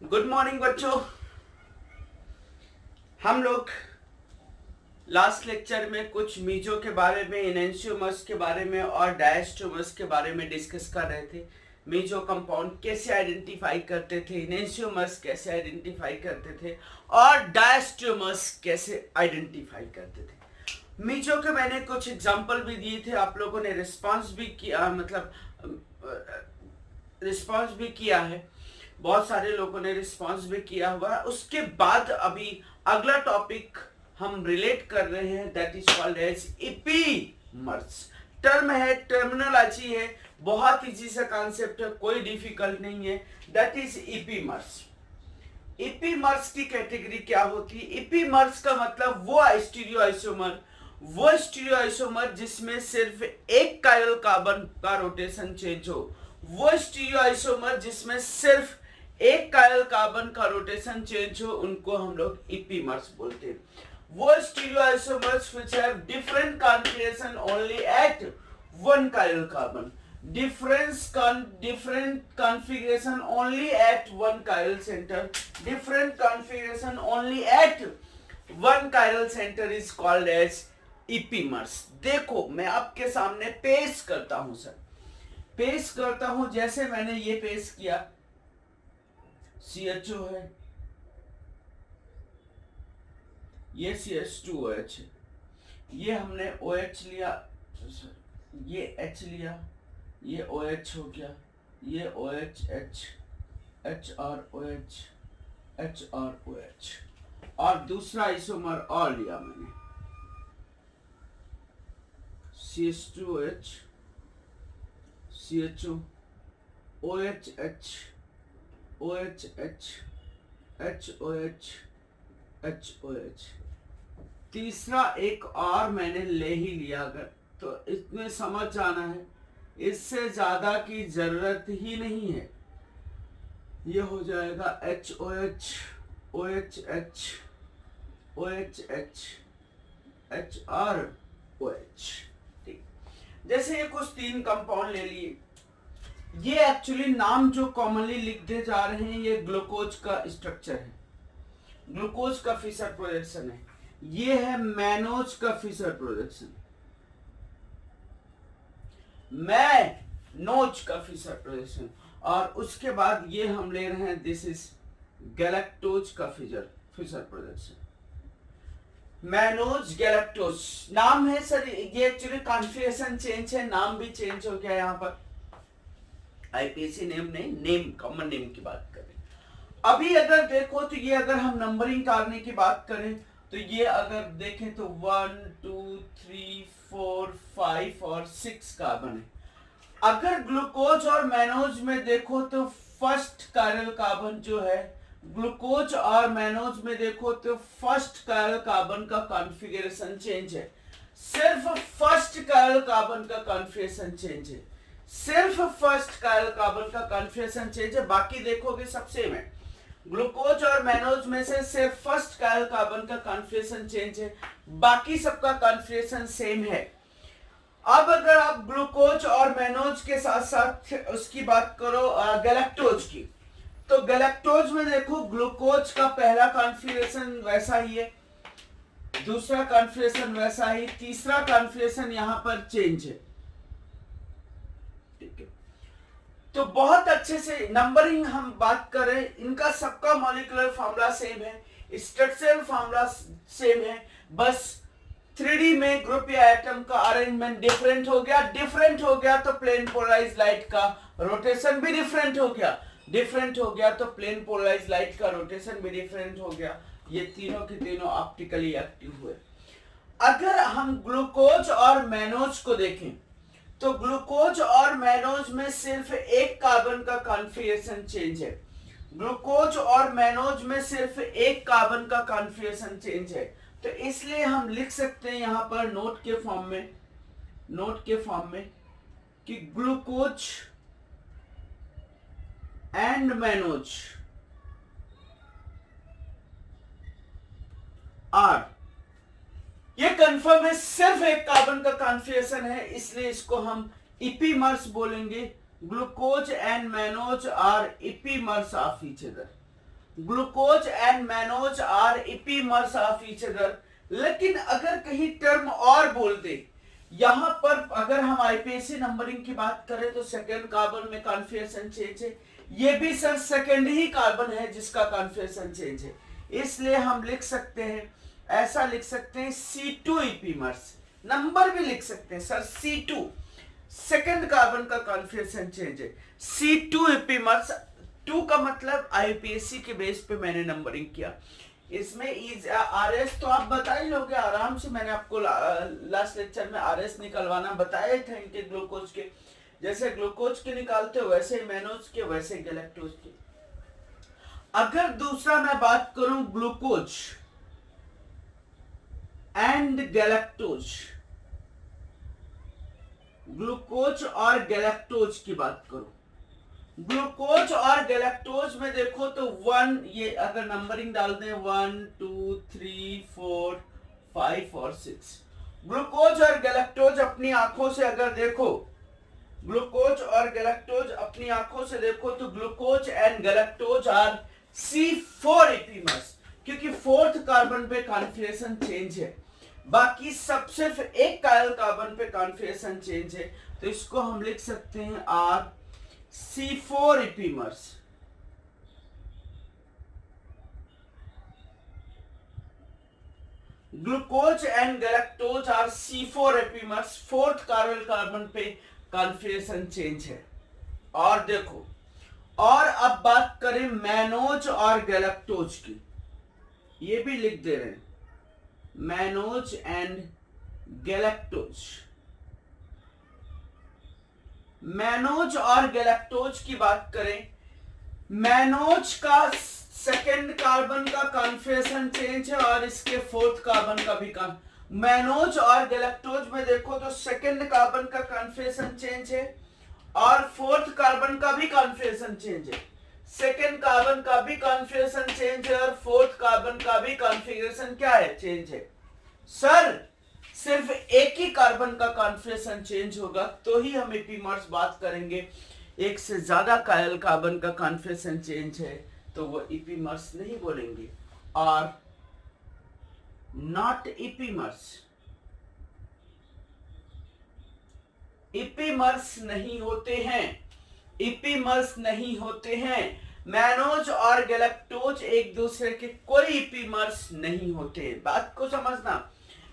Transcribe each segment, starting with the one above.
Good morning बच्चों। हम लोग लास्ट लेक्चर में कुछ मीजो के बारे में, इनेंशियोमर्स के बारे में और डायस्टोमर्स के बारे में डिस्कस कर रहे थे। मीजो कंपाउंड कैसे आइडेंटिफाई करते थे, इनेंशियोमर्स कैसे आइडेंटिफाई करते थे और डायस्टोमर्स कैसे आइडेंटिफाई करते थे। मीजो के मैंने कुछ एग्जांपल भी दिए थे, आप लोगों ने रिस्पांस भी किया, मतलब रिस्पांस भी किया है, बहुत सारे लोगों ने रिस्पांस भी किया हुआ। उसके बाद अभी अगला टॉपिक हम रिलेट कर रहे हैं, that is called as epimers. Term है, टर्मिनोलॉजी है, बहुत इजी सा कॉन्सेप्ट है, कोई डिफिकल्ट नहीं है। That is इपीमर्स। इपीमर्स की कैटेगरी क्या होती है? इपीमर्स का मतलब वो स्टीरियोआइसोमर जिसमें सिर्फ एक कायरल कार्बन का रोटेशन चेंज हो, वो स्टीरियोआइसोमर जिसमें सिर्फ एक कायरल कार्बन का रोटेशन चेंज हो, उनको हम लोग इपीमर्स बोलते हैं। वो stereoisomers which have different configuration only at one chiral carbon, different configuration only at one chiral center, different configuration only at one chiral center is called as इपीमर्स। देखो मैं आपके सामने पेश करता हूं सर, पेश करता हूं, जैसे मैंने ये पेश किया, CHO है, ये CH2OH है, ये हमने OH लिया, ये H लिया, ये OH हो गया, ये OH H, HROH, HROH, और दूसरा आइसोमर और लिया मैंने, CH2OH, CHO, OHH, OHH, HOH, HOH, तीसरा एक और मैंने ले ही लिया। अगर तो इसमें समझ जाना है, इससे ज्यादा की जरूरत ही नहीं है। ये हो जाएगा HOH, OHH, OHH, HROH। ठीक, जैसे ये कुछ तीन कंपाउंड ले लिए, ये एक्चुअली नाम जो कॉमनली लिखते जा रहे हैं, ये ग्लूकोज का स्ट्रक्चर है, ग्लूकोज का फिशर प्रोजेक्शन है। ये है मैनोज का फिशर प्रोजेक्शन, मैनोज का फिशर प्रोजेक्शन, और उसके बाद ये हम ले रहे हैं, दिस इज गैलेक्टोज का फिशर प्रोजेक्शन। मैनोज गैलेक्टोज नाम है सर, ये एक्चुअली कॉन्फ़िगरेशन चेंज है, नाम भी चेंज हो गया। यहाँ पर आईपीसी नेम नहीं, नेम कॉमन नेम की बात करें। अभी अगर देखो तो ये अगर हम नंबरिंग करने की बात करें तो ये अगर देखें तो 1 2 3 4 5 और 6 कार्बन है। अगर ग्लूकोज और मैनोज में देखो तो फर्स्ट कायरल कार्बन जो है, ग्लूकोज और मैनोज में देखो तो फर्स्ट कायरल कार्बन का कॉन्फ़िगरेशन चेंज है, सिर्फ फर्स्ट कायरल कार्बन का कॉन्फ़िगरेशन चेंज है, सिर्फ फर्स्ट कायरल कार्बन का कॉन्फ़िगरेशन चेंज है, बाकी देखोगे सब सेम है। ग्लूकोज और मैनोज में से सिर्फ फर्स्ट कायरल कार्बन का कॉन्फ़िगरेशन चेंज है, बाकी सबका कॉन्फ़िगरेशन सेम है। अब अगर आप ग्लूकोज और मैनोज के साथ साथ उसकी बात करो गैलेक्टोज की, तो गैलेक्टोज में देखो ग्लूकोज का पहला कॉन्फ़िगरेशन वैसा ही है, दूसरा कॉन्फ़िगरेशन वैसा ही, तीसरा कॉन्फ़िगरेशन यहां पर चेंज है। ठीक है, तो बहुत अच्छे से नंबरिंग हम बात करें, इनका सबका मॉलिक्यूलर फार्मूला सेम है, स्ट्रक्चरल फार्मूला सेम है, बस 3D में ग्रुप या एटम का अरेंजमेंट डिफरेंट हो गया। डिफरेंट हो गया तो प्लेन पोलराइज्ड लाइट का रोटेशन भी डिफरेंट हो गया, डिफरेंट हो गया तो प्लेन पोलराइज्ड लाइट का रोटेशन भी डिफरेंट हो गया। ये तीनों के तीनों ऑप्टिकली एक्टिव हुए। अगर हम ग्लूकोज और मैनोज को देखें तो ग्लूकोज और मैनोज में सिर्फ एक कार्बन का कॉन्फ़िगरेशन चेंज है, ग्लूकोज और मैनोज में सिर्फ एक कार्बन का कॉन्फ़िगरेशन चेंज है। तो इसलिए हम लिख सकते हैं यहां पर नोट के फॉर्म में कि ग्लूकोज एंड मैनोज आर, ये कंफर्म है, सिर्फ एक कार्बन का कॉन्फ़िगरेशन है, इसलिए इसको हम इपीमर्स बोलेंगे। Glucose and mannose are epimers of each other. Glucose and mannose are epimers of each other. लेकिन अगर कहीं टर्म और बोल दे, यहां पर अगर हम आईपीएसी नंबरिंग की बात करें तो सेकेंड कार्बन में कॉन्फिगरेशन चेंज है, ये भी सर सेकेंड ही कार्बन है जिसका कॉन्फिगरेशन चेंज है, इसलिए हम लिख सकते हैं, ऐसा लिख सकते हैं C2 इपीमर्स। नंबर भी लिख सकते हैं सर, C2 सेकेंड कार्बन का कॉन्फिगरेशन चेंज है, C2 इपीमर्स। 2 का मतलब आईपीएससी के बेस पे मैंने नंबरिंग किया। इसमें इज आरएस तो आप बता ही लोगे आराम से, मैंने आपको लास्ट लेक्चर में आरएस निकलवाना बताए थे इनके ग्लूकोज के, जैसे ग्लूकोज के निकालते हो वैसे मैनोज के, वैसे गैलेक्टोज के। अगर दूसरा मैं बात करूं ग्लूकोज एंड गैलेक्टोज, ग्लूकोज और गैलेक्टोज की बात करूं, ग्लूकोज और गैलेक्टोज में देखो तो 1, ये अगर नंबरिंग डाल दें 1 2 3 4 5 और 6, ग्लूकोज और गैलेक्टोज अपनी आंखों से अगर देखो, ग्लूकोज और गैलेक्टोज अपनी आंखों से देखो तो glucose and galactose are C4 epimers, क्योंकि फोर्थ कार्बन पे कॉन्फिगरेशन चेंज है, बाकी सब सिर्फ एक कायल कार्बन पे कॉन्फिगरेशन चेंज है, तो इसको हम लिख सकते हैं are C4 epimers. Glucose and galactose are C4 epimers, fourth carbon पे कॉन्फिगरेशन चेंज है। और देखो, और अब बात करें मैनोज और गैलेक्टोज की, ये भी लिख दे रहे हैं, मैनोज एंड गैलेक्टोज। मैनोज और गैलेक्टोज की बात करें, मैनोज का सेकेंड कार्बन का कॉन्फिगरेशन चेंज है और इसके फोर्थ कार्बन का भी मैनोज और गैलेक्टोज में देखो तो सेकेंड कार्बन का कॉन्फिगरेशन चेंज है और फोर्थ कार्बन का भी कॉन्फिगरेशन चेंज है, सेकेंड कार्बन का भी कॉन्फिगरेशन चेंज है और फोर्थ कार्बन का भी कॉन्फिगरेशन क्या है, चेंज है। सर सिर्फ एक ही कार्बन का कॉन्फिगरेशन चेंज होगा तो ही हम इपीमर्स बात करेंगे, एक से ज्यादा कायल कार्बन का कॉन्फिगरेशन चेंज है तो वो इपीमर्स नहीं बोलेंगे, और नॉट इपीमर्स, इपीमर्स नहीं होते हैं, इपीमर्स नहीं होते हैं। मैनोज और गैलेक्टोज एक दूसरे के कोई इपीमर्स नहीं होते, बात को समझना।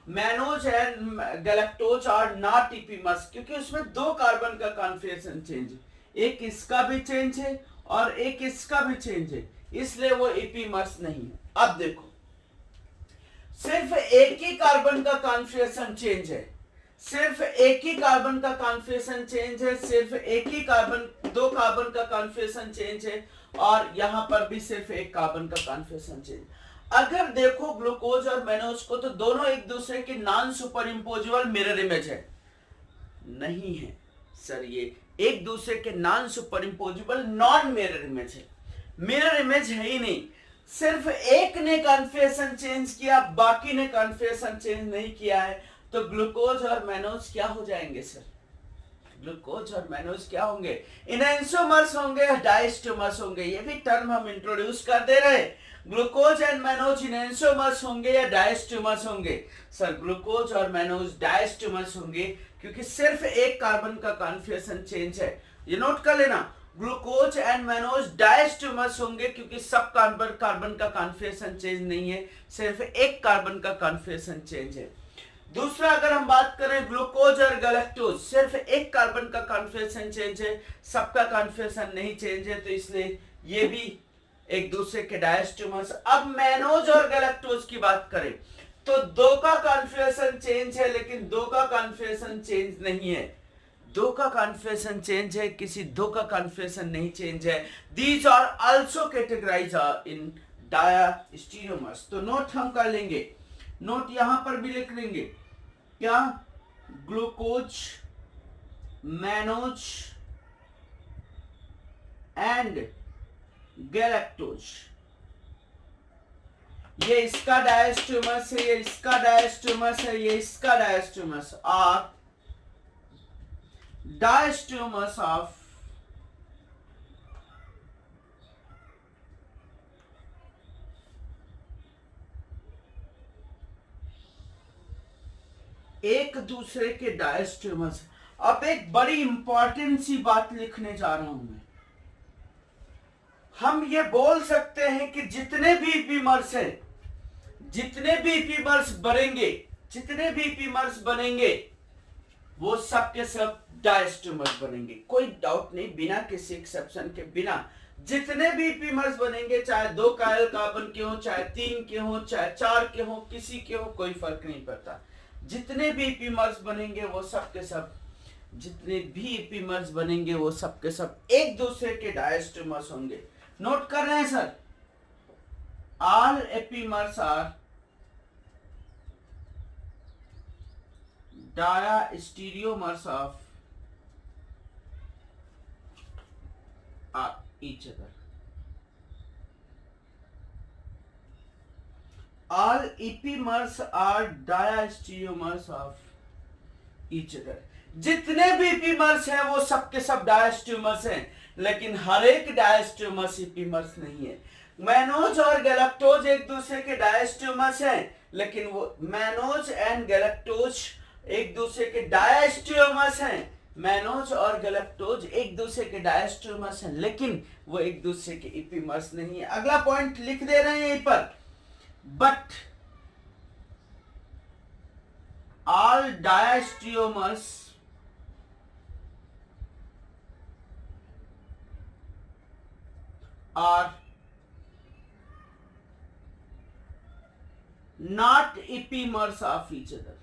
Mannose and galactose are not epimers, क्योंकि उसमें 2 कार्बन का कॉन्फिगरेशन चेंज है, एक इसका भी चेंज है और एक इसका भी चेंज है, इसलिए वो इपीमर्स नहीं है। अब देखो, सिर्फ एक ही कार्बन का कॉन्फिगरेशन चेंज है, सिर्फ एक ही कार्बन का कॉन्फिगरेशन चेंज है, सिर्फ एक ही कार्बन, 2 कार्बन का कॉन्फिगरेशन चेंज है और यहां पर भी सिर्फ एक कार्बन का कॉन्फिगरेशन चेंज। अगर देखो ग्लूकोज और मैनोज को तो दोनों एक दूसरे के non super imposable mirror image है, नहीं है सर, ये एक दूसरे के non super imposable non mirror image है, मिरर इमेज है ही नहीं। सिर्फ एक ने कॉन्फिगरेशन चेंज किया, बाकी ने कॉन्फिगरेशन चेंज नहीं किया है, तो ग्लूकोज और मैनोज क्या हो जाएंगे सर, ग्लूकोज और मैनोज क्या होंगे, इनएंसोमर्स होंगे, डायस्टोमर्स होंगे। ये भी टर्म हम इंट्रोड्यूस कर दे रहे, ग्लूकोज एंड मैनोज इनएंसोमर्स होंगे या डायस्टोमर्स होंगे। सर ग्लूकोज और मैनोज डायस्टोमर्स होंगे, क्योंकि सिर्फ एक कार्बन का कॉन्फिगरेशन चेंज है, ये नोट कर लेना। ग्लूकोज एंड मैनोज डायस्टोमर्स होंगे क्योंकि सब कार्बन का कॉन्फिगरेशन चेंज नहीं है, सिर्फ एक कार्बन का कॉन्फिगरेशन चेंज है। दूसरा अगर हम बात करें ग्लूकोज और गैलेक्टोज, सिर्फ एक कार्बन का कॉन्फिगरेशन चेंज है, सबका कॉन्फिगरेशन नहीं चेंज है, तो इसलिए ये भी एक दूसरे के डायस्टोमर्स। अब मैनोज और गैलेक्टोज की बात करें तो 2 का कॉन्फिगरेशन चेंज है लेकिन 2 का कॉन्फिगरेशन चेंज नहीं है, 2 का कॉन्फिगरेशन चेंज है, किसी 2 का कॉन्फिगरेशन नहीं चेंज है। These are also categorize in diastereomers. तो नोट हम कर लेंगे, नोट यहां पर भी लिख लेंगे, क्या, ग्लूकोज, मैनोज एंड गैलेक्टोज, ये इसका डायस्टोमर्स है, ये इसका डायस्टोमर्स है, ये इसका डायस्टोमर्स, आर diastereomers of एक दूसरे के डायस्टेमर्स। अब एक बड़ी इंपॉर्टेंट सी बात लिखने जा रहा हूं मैं। हम ये बोल सकते हैं कि जितने भी इपीमर्स हैं, जितने भी इपीमर्स बनेंगे, जितने भी इपीमर्स बनेंगे वो सब के सब डायस्टेमर्स बनेंगे, कोई डाउट नहीं, बिना किसी एक्सेप्शन के। बिना जितने भी इपीमर्स बनेंगे, चाहे 2 कायल कार्बन के हो, चाहे 3 के हो, चाहे 4 के हो, किसी के हो, कोई फर्क नहीं पड़ता। जितने भी इपीमर्स बनेंगे वो सब के सब, जितने भी इपीमर्स बनेंगे वो सब के सब एक दूसरे के डायस्टेमर्स होंगे। नोट कर रहे हैं sir? All epimers are diastereomers of each other. All epimers are diastereomers of each other. जितने भी इपीमर्स हैं वो सब के सब डायस्टेमर्स हैं, लेकिन हर एक डायस्टेमर्स इपीमर्स नहीं है। मैनोज और गैलेक्टोज एक दूसरे के डायस्टेमर्स हैं, लेकिन वो मैनोज एंड गैलेक्टोज एक दूसरे के डायस्टेमर्स हैं। मैनोज और गैलेक्टोज एक दूसरे के डायस्टेमर्स हैं, लेकिन वो एक दूसरे के इपीमर्स नहीं है। अगला पॉइंट लिख दे रहे हैं यहीं पर, but all diastereomers are not epimers of each other.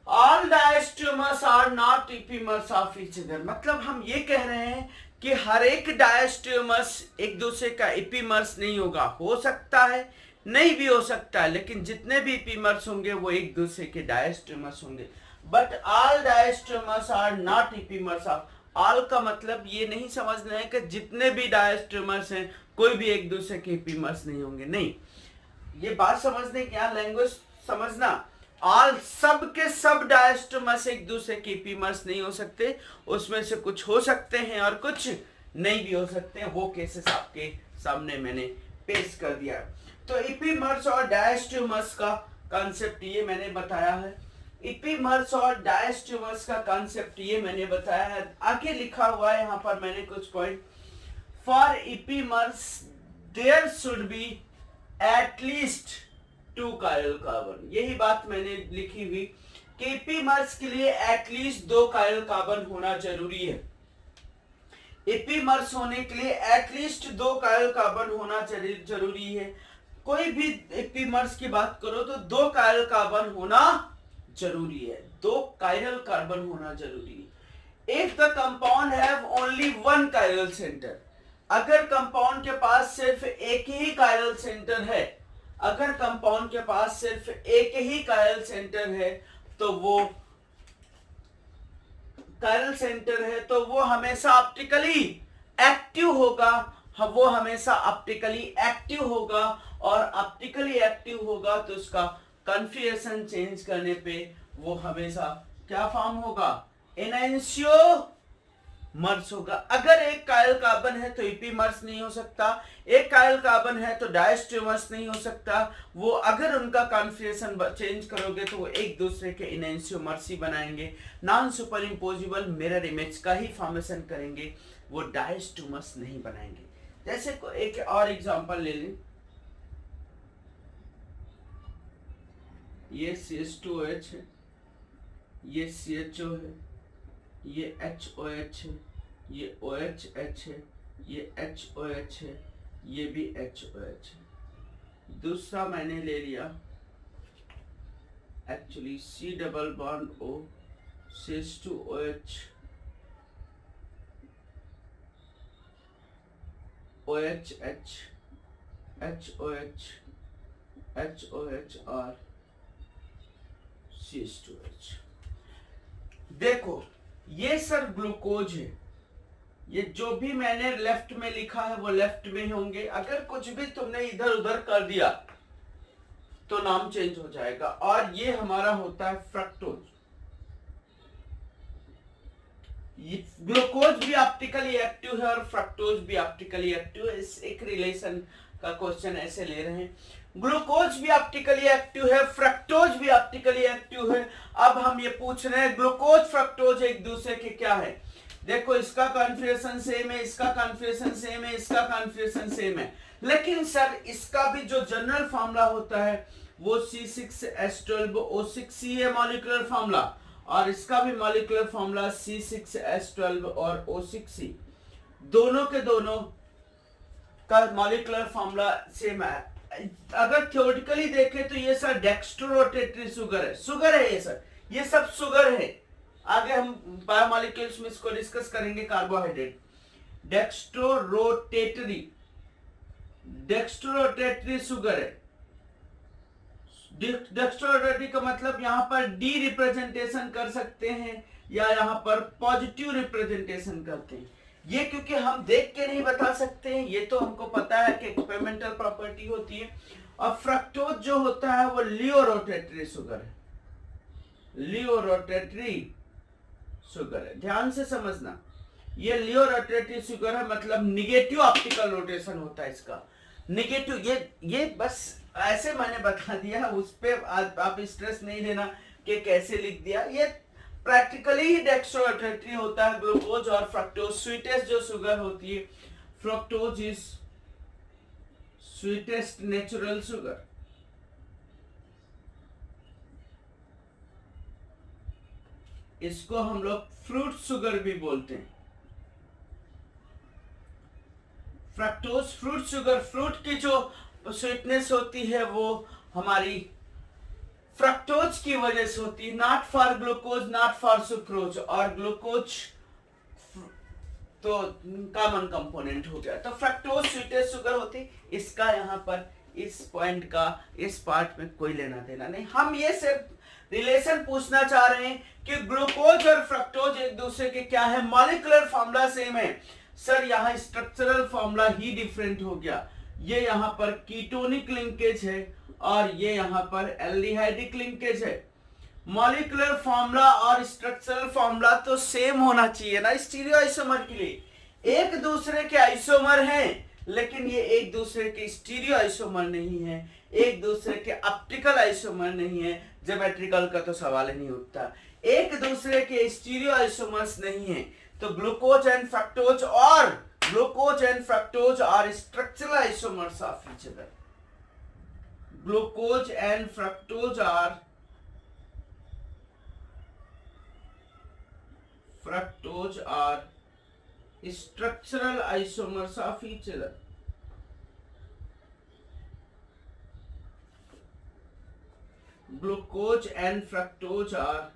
All diastereomers are not epimers of each other. मतलब हम ये कह रहे हैं कि हर एक डायस्टेमर्स एक दूसरे का इपीमर्स नहीं होगा। हो सकता है, नहीं भी हो सकता है, लेकिन जितने भी इपीमर्स होंगे वो एक दूसरे के डायस्टेमर्स होंगे। But all diastereomers are not epimers of. All का मतलब ये नहीं समझना है कि जितने भी डायस्टेमर्स हैं कोई भी एक दूसरे के इपीमर्स नहीं होंगे, नहीं। ये बात समझने क्या, लैंग्वेज समझना। ऑल सब के सब डायस्टेमर्स एक दूसरे के इपीमर्स नहीं हो सकते, उसमें से कुछ हो सकते हैं और कुछ नहीं भी हो सकते हैं। वो केसेस आपके सामने मैंने पेश कर दिया। तो इपीमर्स और डायस्टेमर्स का कॉन्सेप्ट ये मैंने बताया है। इपीमर्स और डायस्टेमर्स का कॉन्सेप्ट ये मैंने बताया है। आगे लिखा हुआ है यहाँ पर मैंने कुछ point. For epimers there should be at least 2 chiral carbon. यही बात मैंने लिखी हुई कि इपीमर्स के लिए एटलीस्ट 2 कायल कार्बन होना जरूरी है। इपीमर्स होने के लिए एटलीस्ट 2 कायल कार्बन होना जरूरी है। कोई भी इपीमर्स की बात करो तो 2 कायल कार्बन होना जरूरी है, 2 कायरल कार्बन होना जरूरी है। If the compound have only 1 chiral centre, अगर कंपाउंड के पास सिर्फ एक ही कायरल सेंटर है, अगर कंपाउंड के पास सिर्फ एक ही कायरल सेंटर है, तो वो कायरल सेंटर है तो वो हमेशा ऑप्टिकली एक्टिव होगा। वो हमेशा ऑप्टिकली एक्टिव होगा, और ऑप्टिकली एक्टिव होगा तो उसका कॉन्फिगरेशन चेंज करने पे वो हमेशा क्या फॉर्म होगा, एनैंसियोमर्स होगा। अगर एक कायल कार्बन है तो इपीमर्स नहीं हो सकता, एक कायल कार्बन है तो डायस्टेमर्स नहीं हो सकता। वो अगर उनका कॉन्फिगरेशन चेंज करोगे तो वो एक दूसरे के एनैंसियोमर्स ही बनाएंगे, non super imposable mirror image का ही फॉर्मेशन करेंगे, वो डायस्टेमर्स नहीं बनाएंगे। जैसे एक और एग्जांपल ले लें, ये CH2OH है, ये CHO है, ये HOH है, ये OHH है, ये HOH है, ये भी HOH है। दूसरा मैंने ले लिया actually C double bond O, CH2OH, OHH, HOH, HOH और CH2H। देखो ये सर ग्लूकोज है, ये जो भी मैंने लेफ्ट में लिखा है वो लेफ्ट में होंगे। अगर कुछ भी तुमने इधर उधर कर दिया तो नाम चेंज हो जाएगा। और ये हमारा होता है फ्रक्टोज। ग्लूकोज भी ऑप्टिकली एक्टिव है और फ्रक्टोज भी ऑप्टिकली एक्टिव है। इस एक रिलेशन का क्वेश्चन ऐसे ले रहे हैं, ग्लूकोज भी ऑप्टिकली एक्टिव है, फ्रक्टोज भी ऑप्टिकली एक्टिव है। अब हम ये पूछ रहे हैं ग्लूकोज फ्रक्टोज एक दूसरे के क्या है। देखो इसका कॉन्फ़िगरेशन सेम है, इसका कॉन्फ़िगरेशन सेम है, इसका कॉन्फ़िगरेशन सेम है, लेकिन सर इसका भी जो जनरल फार्मूला होता है वो C6H12O6 है मॉलिक्यूलर फार्मूला, और इसका भी मॉलिक्यूलर फार्मूला C6H12 और O6, दोनों के दोनों का मॉलिक्यूलर फार्मूला सेम है। अगर थ्योरेटिकली देखें तो ये सर डेक्स्ट्रोरोटेटरी शुगर है, शुगर है ये सर, ये सब शुगर है। आगे हम बायोमॉलिक्यूल्स में इसको डिस्कस करेंगे, कार्बोहाइड्रेट। डेक्स्ट्रोरोटेटरी शुगर है। डेक्स्ट्रोरोटेटरी का मतलब यहां पर डी रिप्रेजेंटेशन कर सकते हैं या यहां पर पॉजिटिव रिप्रेजेंटेशन करते हैं। ये क्योंकि हम देख के नहीं बता सकते हैं, ये तो हमको पता है कि एक्सपेरिमेंटल प्रॉपर्टी होती है। और फ्रक्टोज जो होता है वो लियोरोटेटरी शुगर है, लियोरोटेटरी शुगर है, ध्यान से समझना। ये लियोरोटेटरी शुगर है, मतलब निगेटिव ऑप्टिकल रोटेशन होता है इसका, निगेटिव। ये बस ऐसे मैंने बता दिया, उस पे आप स्ट्रेस नहीं लेना कि कैसे लिख दिया। ये प्रैक्टिकली ही डेक्स्ट्रोरोटेटरी होता है ग्लूकोज और फ्रक्टोज। स्वीटेस्ट जो शुगर होती है, fructose is sweetest natural sugar. इसको हम लोग फ्रूट शुगर भी बोलते हैं। फ्रक्टोज फ्रूट शुगर, फ्रूट की जो स्वीटनेस होती है वो हमारी फ्रक्टोज की वजह से होती है, not for glucose, not for sucrose. और ग्लूकोज तो कॉमन कंपोनेंट हो गया, तो फ्रक्टोज स्वीटेस्ट शुगर होती। इसका यहाँ पर इस पॉइंट का इस पार्ट में कोई लेना देना नहीं। हम ये सिर्फ रिलेशन पूछना चाह रहे हैं कि ग्लूकोज और फ्रक्टोज एक दूसरे के क्या है, मॉलिक्यूलर फार्मूला सेम है। सर यहाँ स्ट्रक्चरल फार्मूला ही डिफरेंट हो गया, ये यहाँ पर कीटोनिक लिंकेज है और ये यहाँ पर एल्डिहाइडिक लिंकेज है। मॉलिक्यूलर फार्मूला और स्ट्रक्चरल फार्मूला तो सेम होना चाहिए ना स्टीरियो आइसोमर के लिए। एक दूसरे के आइसोमर हैं, लेकिन ये एक दूसरे के स्टीरियो आइसोमर नहीं है, एक दूसरे के ऑप्टिकल आइसोमर नहीं है, ज्योमेट्रिकल का तो सवाल ही नहीं उठता। एक दूसरे के स्टीरियो आइसोमर्स नहीं है। तो glucose and fructose are structural isomers of each other. Glucose and fructose are structural isomers of each other. Glucose and fructose are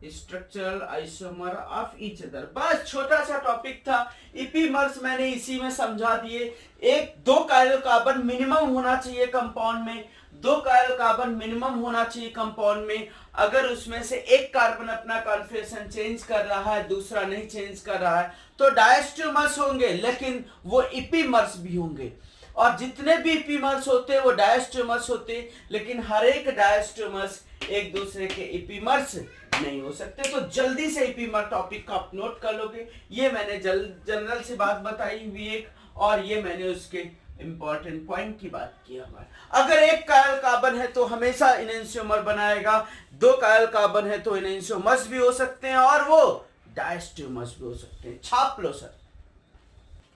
structural isomer of each other. बस छोटा सा टॉपिक था, इपीमर्स मैंने इसी में समझा दिए। एक 2 कायरल कार्बन मिनिमम होना चाहिए कंपाउंड में, 2 कायरल कार्बन मिनिमम होना चाहिए कंपाउंड में। अगर उसमें से एक कार्बन अपना कॉन्फ़िगरेशन चेंज कर रहा है, दूसरा नहीं चेंज कर रहा है, तो डायस्टेमर्स होंगे, लेकिन वो इपीमर्स भी होंगे। और जितने भी इपीमर्स होते हैं वो डायस्टेमर्स होते, लेकिन हर एक डायस्टेमर्स एक दूसरे के इपीमर्स नहीं हो सकते। तो जल्दी से इपीमर टॉपिक को आप नोट कर लोगे। ये मैंने जनरल से बात बताई हुई एक, और ये मैंने उसके इंपॉर्टेंट पॉइंट की बात की। हमारा अगर एक कायल कार्बन है तो हमेशा इनेंशियोमर बनाएगा, 2 कायल कार्बन है तो इनेंशियोमर्स भी हो सकते हैं और वो डायस्टेमर्स भी हो सकते हैं। छाप लो सर।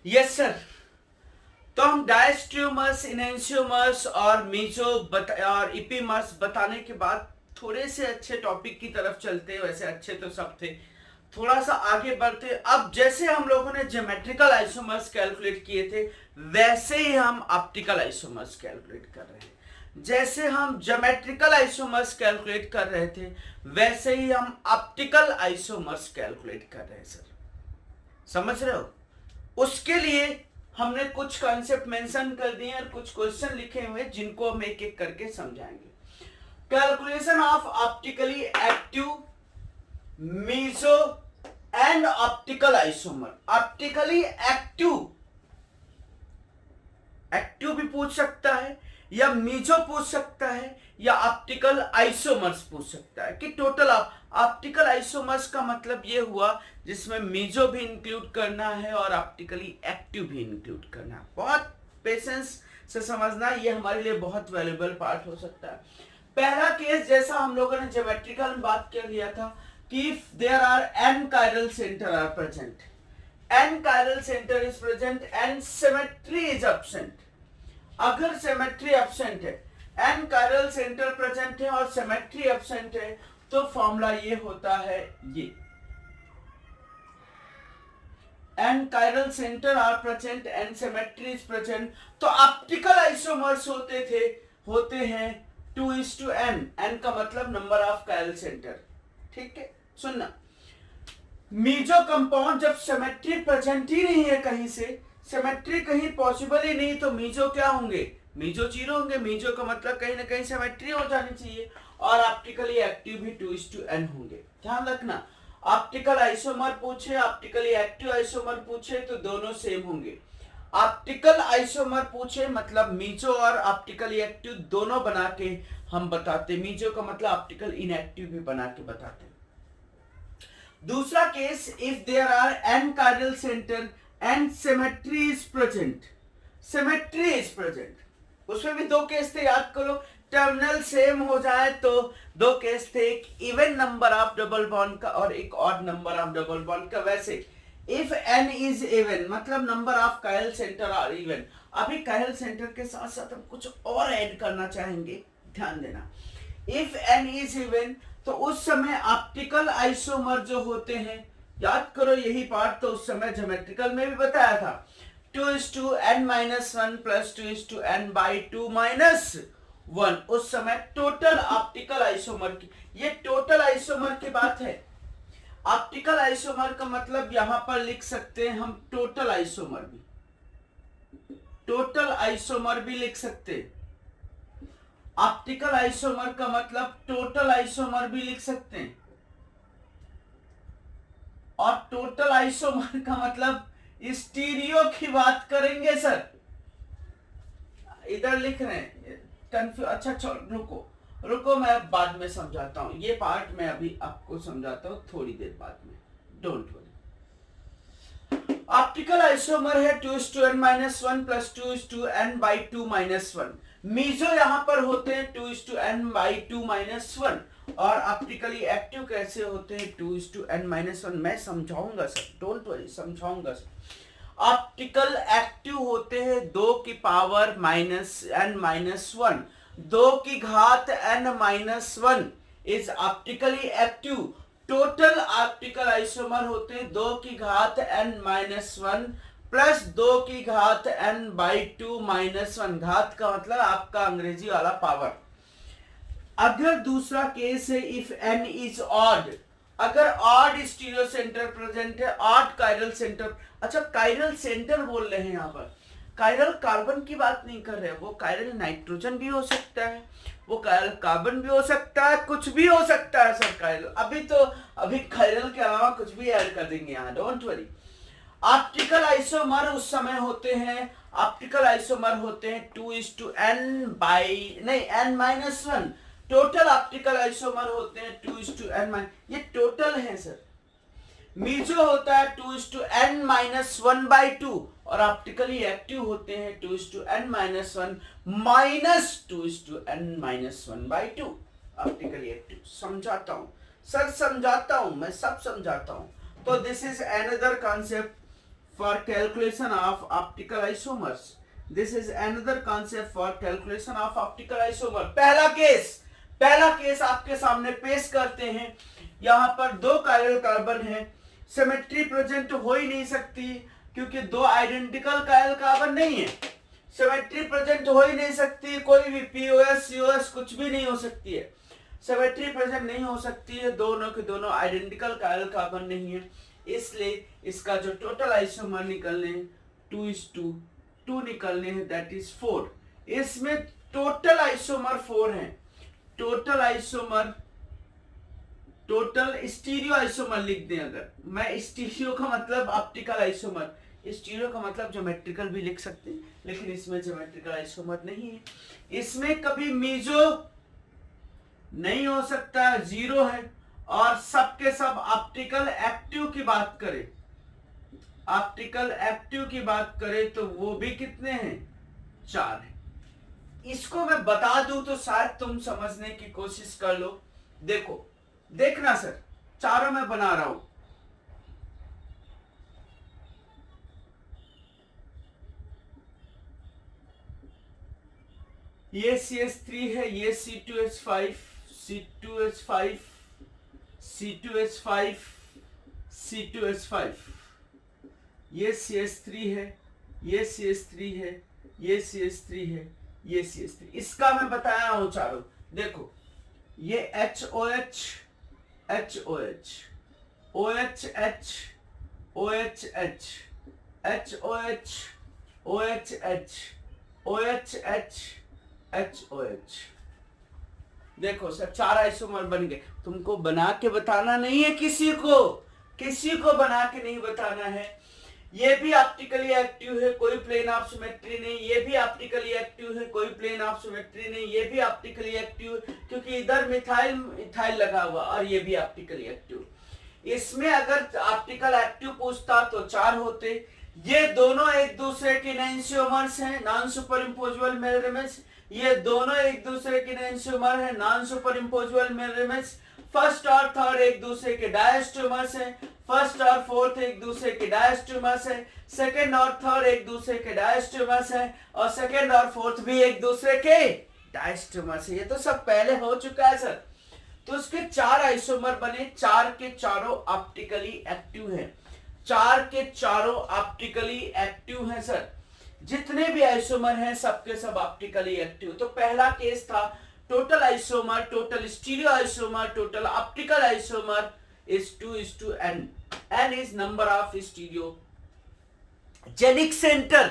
Yes sir. तो हम डायस्टेमर्स, इनेंशियोमर्स और मीजो और इपीमर्स बताने के बाद थोड़े से अच्छे टॉपिक की तरफ चलते हैं। वैसे अच्छे तो सब थे, थोड़ा सा आगे बढ़ते। अब जैसे हम लोगों ने ज्योमेट्रिकल आइसोमर्स कैलकुलेट किए थे, वैसे ही हम ऑप्टिकल आइसोमर्स कैलकुलेट कर रहे हैं। जैसे हम ज्योमेट्रिकल आइसोमर्स कैलकुलेट कर रहे थे, वैसे ही हम ऑप्टिकल आइसोमर्स कैलकुलेट कर रहे हैं। सर समझ रहे हो? उसके लिए हमने कुछ कॉन्सेप्ट मेंशन कर दिए और कुछ क्वेश्चन लिखे हुए जिनको हम एक एक करके समझाएंगे। Calculation of optically active meso and optical isomer. Optically active भी पूछ सकता है, या मीजो पूछ सकता है, या ऑप्टिकल आइसोमर्स पूछ सकता है कि टोटल ऑप्टिकल आइसोमर्स का मतलब ये हुआ जिसमें मीजो भी इंक्लूड करना है और ऑप्टिकली एक्टिव भी इंक्लूड करना है। बहुत पेशेंस से समझना, ये हमारे लिए बहुत वैल्यूएबल पार्ट हो सकता है। पहला केस जैसा हम लोगों ने ज्योमेट्रिकल में बात कर लिया था कि if there are n chiral center are present, n chiral center is present and symmetry is absent। अगर सिमेट्री एब्सेंट है, n chiral center प्रेजेंट है और सिमेट्री एब्सेंट है, तो फॉर्मूला ये होता है ये n chiral center are present and symmetry is present। तो ऑप्टिकल आइसोमर्स होते हैं 2:n। n का मतलब नंबर ऑफ chiral center। ठीक है, सुनना, मीजो कंपाउंड जब सिमेट्री प्रेजेंट ही नहीं है, कहीं से सिमेट्री कहीं पॉसिबल ही नहीं, तो मीजो क्या होंगे? मीजो जीरो होंगे। मीजो का मतलब कहीं ना कहीं सिमेट्री हो जानी चाहिए और ऑप्टिकली एक्टिव भी 2:n होंगे। ध्यान रखना, ऑप्टिकल आइसोमर पूछे, ऑप्टिकली एक्टिव आइसोमर पूछे तो दोनों सेम होंगे। ऑप्टिकल आइसोमर पूछे मतलब मीजो और ऑप्टिकली एक्टिव दोनों बना के हम बताते, मीजो का मतलब ऑप्टिकल इनएक्टिव भी बना के बताते। दूसरा case, if there are n chiral center and symmetry is present, symmetry is present, उसमें भी दो केस थे, याद करो। टर्मिनल सेम हो जाए तो दो केस थे, एक even number of double bond का और एक odd number of double bond का। वैसे इफ n इज इवन मतलब नंबर ऑफ कायल सेंटर आर इवन। अभी कायल सेंटर के साथ साथ हम कुछ और ऐड करना चाहेंगे, ध्यान देना। इफ n इज इवन तो उस समय ऑप्टिकल आइसोमर जो होते हैं, याद करो यही पार्ट तो उस समय ज्योमेट्रिकल में भी बताया था, 2:n-1 प्लस 2:n/2-1। उस समय टोटल ऑप्टिकल आइसोमर की, ये टोटल आइसोमर की बात है। ऑप्टिकल आइसोमर का मतलब यहां पर लिख सकते हैं हम टोटल आइसोमर भी, टोटल आइसोमर भी लिख सकते हैं। ऑप्टिकल आइसोमर का मतलब टोटल आइसोमर भी लिख सकते हैं, और टोटल आइसोमर का मतलब स्टीरियो की बात करेंगे सर। इधर लिख रहे हैं कंफ्यूज, अच्छा रुको मैं बाद में समझाता हूं, ये पार्ट मैं अभी आपको समझाता हूं थोड़ी देर बाद में, डोंट वरी। ऑप्टिकल आइसोमर है 2:n-1 प्लस 2:n/2-1। मीजो यहां पर होते हैं 2:n/2-1 और ऑप्टिकली एक्टिव कैसे होते हैं 2:n-1। मैं समझाऊंगा सर, डोंट वरी, समझाऊंगा सर। ऑप्टिकल एक्टिव होते हैं 2 की पावर -n-1, 2 की घात n-1 is optically active. Total optical isomer होते हैं 2 की घात n-1 प्लस 2 की घात n/2-1। घात का मतलब आपका अंग्रेजी वाला पावर। अगर दूसरा केस है इफ n इज ऑड, अगर ऑड स्टीरियो सेंटर प्रेजेंट है, ऑड कायरल सेंटर, अच्छा कायरल सेंटर बोल रहे हैं यहाँ पर, कायरल कार्बन की बात नहीं कर रहे, वो कायरल नाइट्रोजन भी हो सकता है, वो कायरल कार्बन भी हो सकता है, कुछ भी हो सकता है सर कायरल। अभी कायरल के अलावा कुछ भी ऐड कर देंगे यहाँ, डोंट वरी। ऑप्टिकल आइसोमर उस समय होते हैं, ऑप्टिकल आइसोमर होते हैं 2:n-1। टोटल ऑप्टिकल आइसोमर होते हैं 2:n-, ये टोटल है सर। मीजो होता है 2:n-1/2 और ऑप्टिकली एक्टिव होते हैं 2:n-1 minus 2:n-1/2। Optically active समझाता हूं सर, समझाता हूं मैं, सब समझाता हूं। तो this is another concept for calculation of optical isomers, this is another concept for calculation of optical isomer. पहला केस आपके सामने पेश करते हैं। यहां पर 2 कायरल कार्बन है, सिमेट्री प्रेजेंट हो ही नहीं सकती क्योंकि 2 आइडेंटिकल कायरल कार्बन नहीं है, सिमेट्री प्रेजेंट हो ही नहीं सकती, कोई भी पीओएस सीओएस कुछ भी नहीं हो सकती है, सिमेट्री प्रेजेंट नहीं हो सकती है, दोनों के दोनों आइडेंटिकल कायरल कार्बन नहीं है, इसलिए इसका जो टोटल आइसोमर निकलने 2:2 निकलने हैं, दैट इज 4। इसमें टोटल आइसोमर 4 है, total isomer, total stereo isomer लिख दें। अगर मैं स्टीरियो का मतलब ऑप्टिकल आइसोमर, स्टीरियो का मतलब ज्योमेट्रिकल भी लिख सकते हैं, लेकिन इसमें ज्योमेट्रिकल आइसोमर नहीं है, इसमें कभी मीजो नहीं हो सकता, 0 है, और सबके सब ऑप्टिकल एक्टिव की बात करें, ऑप्टिकल एक्टिव की बात करें तो वो भी कितने हैं, 4 है। इसको मैं बता दूं तो शायद तुम समझने की कोशिश कर लो। देखो, देखना सर, चारों मैं बना रहा हूं। ये CH3 है, ये C2H5, C2H5, C2H5, C2H5, ये CH3 है, ये CH3 है, ये CH3 है, ये CH3। इसका मैं बताया हूं चारों। देखो, ये HOH, HOH, OHH, OHH, HOH, OHH, OHH, HOH। देखो सर, 4 आइसोमर बन गए। तुमको बना के बताना नहीं है, किसी को बना के नहीं बताना है। ये भी ऑप्टिकली एक्टिव है, कोई प्लेन ऑफ सिमेट्री नहीं। ये भी ऑप्टिकली एक्टिव है, कोई प्लेन ऑफ सिमेट्री नहीं। ये भी ऑप्टिकली एक्टिव है क्योंकि इधर मिथाइल इथाइल लगा हुआ, और ये भी ऑप्टिकली एक्टिव। इसमें अगर ऑप्टिकल एक्टिव पूछता तो 4 होते। ये दोनों एक दूसरे के एंसियोमर्स हैं, non super imposable mirror image. ये दोनों एक दूसरे के एंसियोमर है, non super imposable mirror image. First और थर्ड एक दूसरे के डायस्ट्रोमर्स हैं। फर्स्ट और फोर्थ एक दूसरे के डायस्ट्रोमर्स है। सेकंड और थर्ड एक दूसरे के डायस्ट्रोमर्स है, और सेकंड और फोर्थ भी एक दूसरे के डायस्ट्रोमर्स है। ये तो सब पहले हो चुका है सर। तो उसके 4 आइसोमर बने, 4 के चारों ऑप्टिकली एक्टिव हैं। 4 के चारों ऑप्टिकली एक्टिव हैं सर। जितने भी आइसोमर हैं सबके सब ऑप्टिकली एक्टिव। तो पहला केस था total isomer, total stereo isomer, total optical isomer is 2 n. n is number of stereogenic center।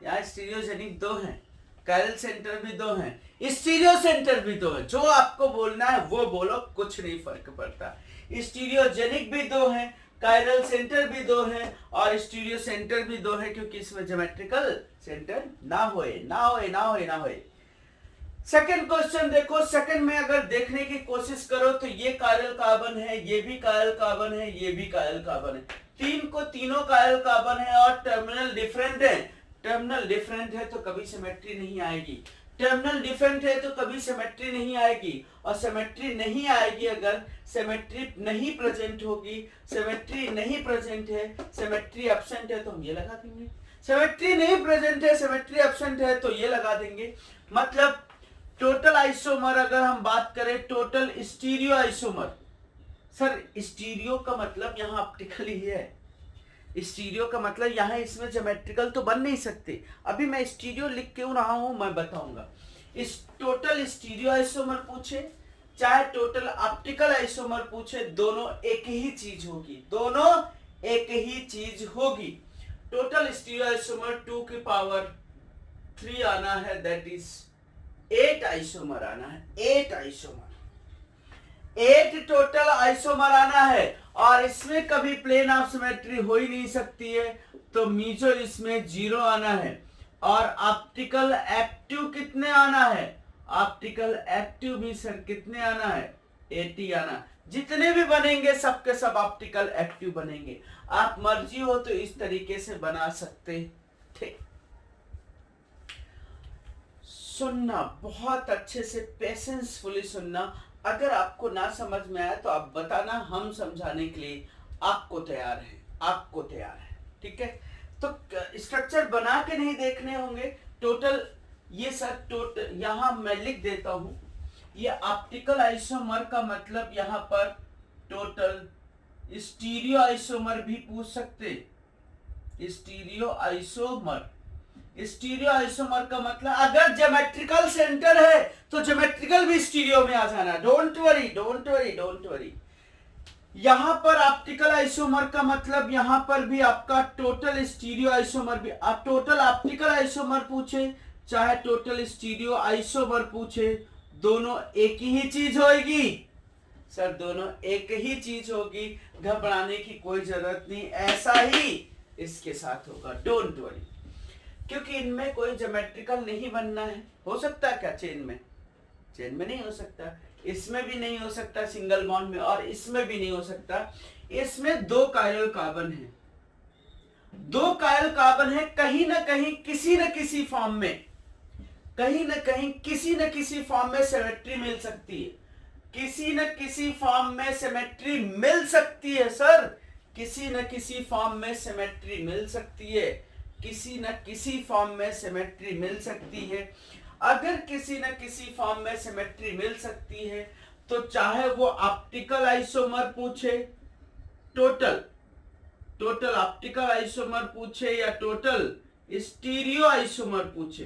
यहाँ स्टीरियोजेनिक 2 हैं, कायरल सेंटर भी 2 हैं, स्टीरियो सेंटर भी 2 हैं। जो आपको बोलना है वो बोलो, कुछ नहीं फर्क पड़ता। स्टीरियोजेनिक भी 2 हैं, कायरल सेंटर भी 2 हैं, और स्टीरियो सेंटर भी 2 हैं, क्योंकि इसमें ज्योमेट्रिकल सेंटर ना होए। सेकंड क्वेश्चन देखो। सेकंड में अगर देखने की कोशिश करो तो ये कायरल कार्बन है, ये भी कायरल कार्बन है, ये भी कायरल कार्बन है। तीनों कायरल कार्बन है, और टर्मिनल डिफरेंट है। टर्मिनल डिफरेंट है तो कभी सिमेट्री नहीं आएगी। टर्मिनल डिफरेंट है तो कभी सिमेट्री नहीं आएगी। और सिमेट्री नहीं आएगी अगर सिमेट्री नहीं प्रेजेंट होगी। सिमेट्री नहीं प्रेजेंट है, सिमेट्री एब्सेंट है, तो हम ये लगा देंगे। सिमेट्री नहीं प्रेजेंट है, सिमेट्री एब्सेंट है, तो ये लगा देंगे। मतलब टोटल आइसोमर अगर हम बात करें, total stereo isomer. Sir stereo का मतलब यहाँ ऑप्टिकल ही है। स्टीरियो का मतलब यहाँ इसमें ज्योमेट्रिकल तो बन नहीं सकते। अभी मैं स्टीरियो लिख क्यों रहा हूं मैं बताऊंगा। इस टोटल स्टीरियो आइसोमर पूछे चाहे टोटल ऑप्टिकल आइसोमर पूछे, दोनों एक ही चीज होगी, दोनों एक ही चीज होगी। टोटल स्टीरियो आइसोमर 2 की पावर 3 आना है, दैट इज 8 आइसोमर आना है। 8 आइसोमर, 8 टोटल आइसोमर आना है। और इसमें कभी प्लेन ऑफ सिमेट्री हो ही नहीं सकती है, तो म्यूचुअल इसमें 0 आना है। और ऑप्टिकल एक्टिव कितने आना है? ऑप्टिकल एक्टिव भी सर कितने आना है? 80 आना। जितने भी बनेंगे सबके सब ऑप्टिकल एक्टिव बनेंगे। आप मर्जी हो तो इस तरीके से बना सकते थे। सुनना, बहुत अच्छे से पेशेंसफुली सुनना। अगर आपको ना समझ में आया तो आप बताना, हम समझाने के लिए आपको तैयार है, ठीक है। तो स्ट्रक्चर बना के नहीं देखने होंगे। टोटल ये सर टोटल यहां मैं लिख देता हूं। ये ऑप्टिकल आइसोमर का मतलब यहां पर टोटल स्टीरियो आइसोमर भी पूछ सकते। स्टीरियो आइसोमर का मतलब अगर ज्योमेट्रिकल सेंटर है तो ज्योमेट्रिकल भी स्टीरियो में आ जाना। Don't worry. यहां पर ऑप्टिकल आइसोमर का मतलब यहां पर भी आपका टोटल स्टीरियो आइसोमर भी। आप टोटल ऑप्टिकल आइसोमर पूछे चाहे टोटल स्टीरियो आइसोमर पूछे, दोनों एक ही चीज होगी सर, दोनों एक ही चीज होगी। घबराने की कोई जरूरत नहीं, ऐसा ही इसके साथ होगा। डोंट वरी, क्योंकि इनमें कोई ज्योमेट्रिकल नहीं बनना है। हो सकता है क्या चेन में नहीं हो सकता। इसमें भी नहीं हो सकता सिंगल बॉन्ड में, और इसमें भी नहीं हो सकता। इसमें 2 कायरल कार्बन है, 2 कायरल कार्बन है, कहीं ना कहीं किसी न किसी फॉर्म में, कहीं ना कहीं किसी न किसी फॉर्म में सिमेट्री मिल सकती है, किसी न किसी फॉर्म में सिमेट्री मिल सकती है सर, किसी न किसी फॉर्म में सिमेट्री मिल सकती है, किसी न किसी फॉर्म में सिमेट्री मिल सकती है। अगर किसी न किसी फॉर्म में सिमेट्री मिल सकती है तो चाहे वो ऑप्टिकल आइसोमर पूछे, टोटल ऑप्टिकल आइसोमर पूछे या टोटल स्टीरियो आइसोमर पूछे,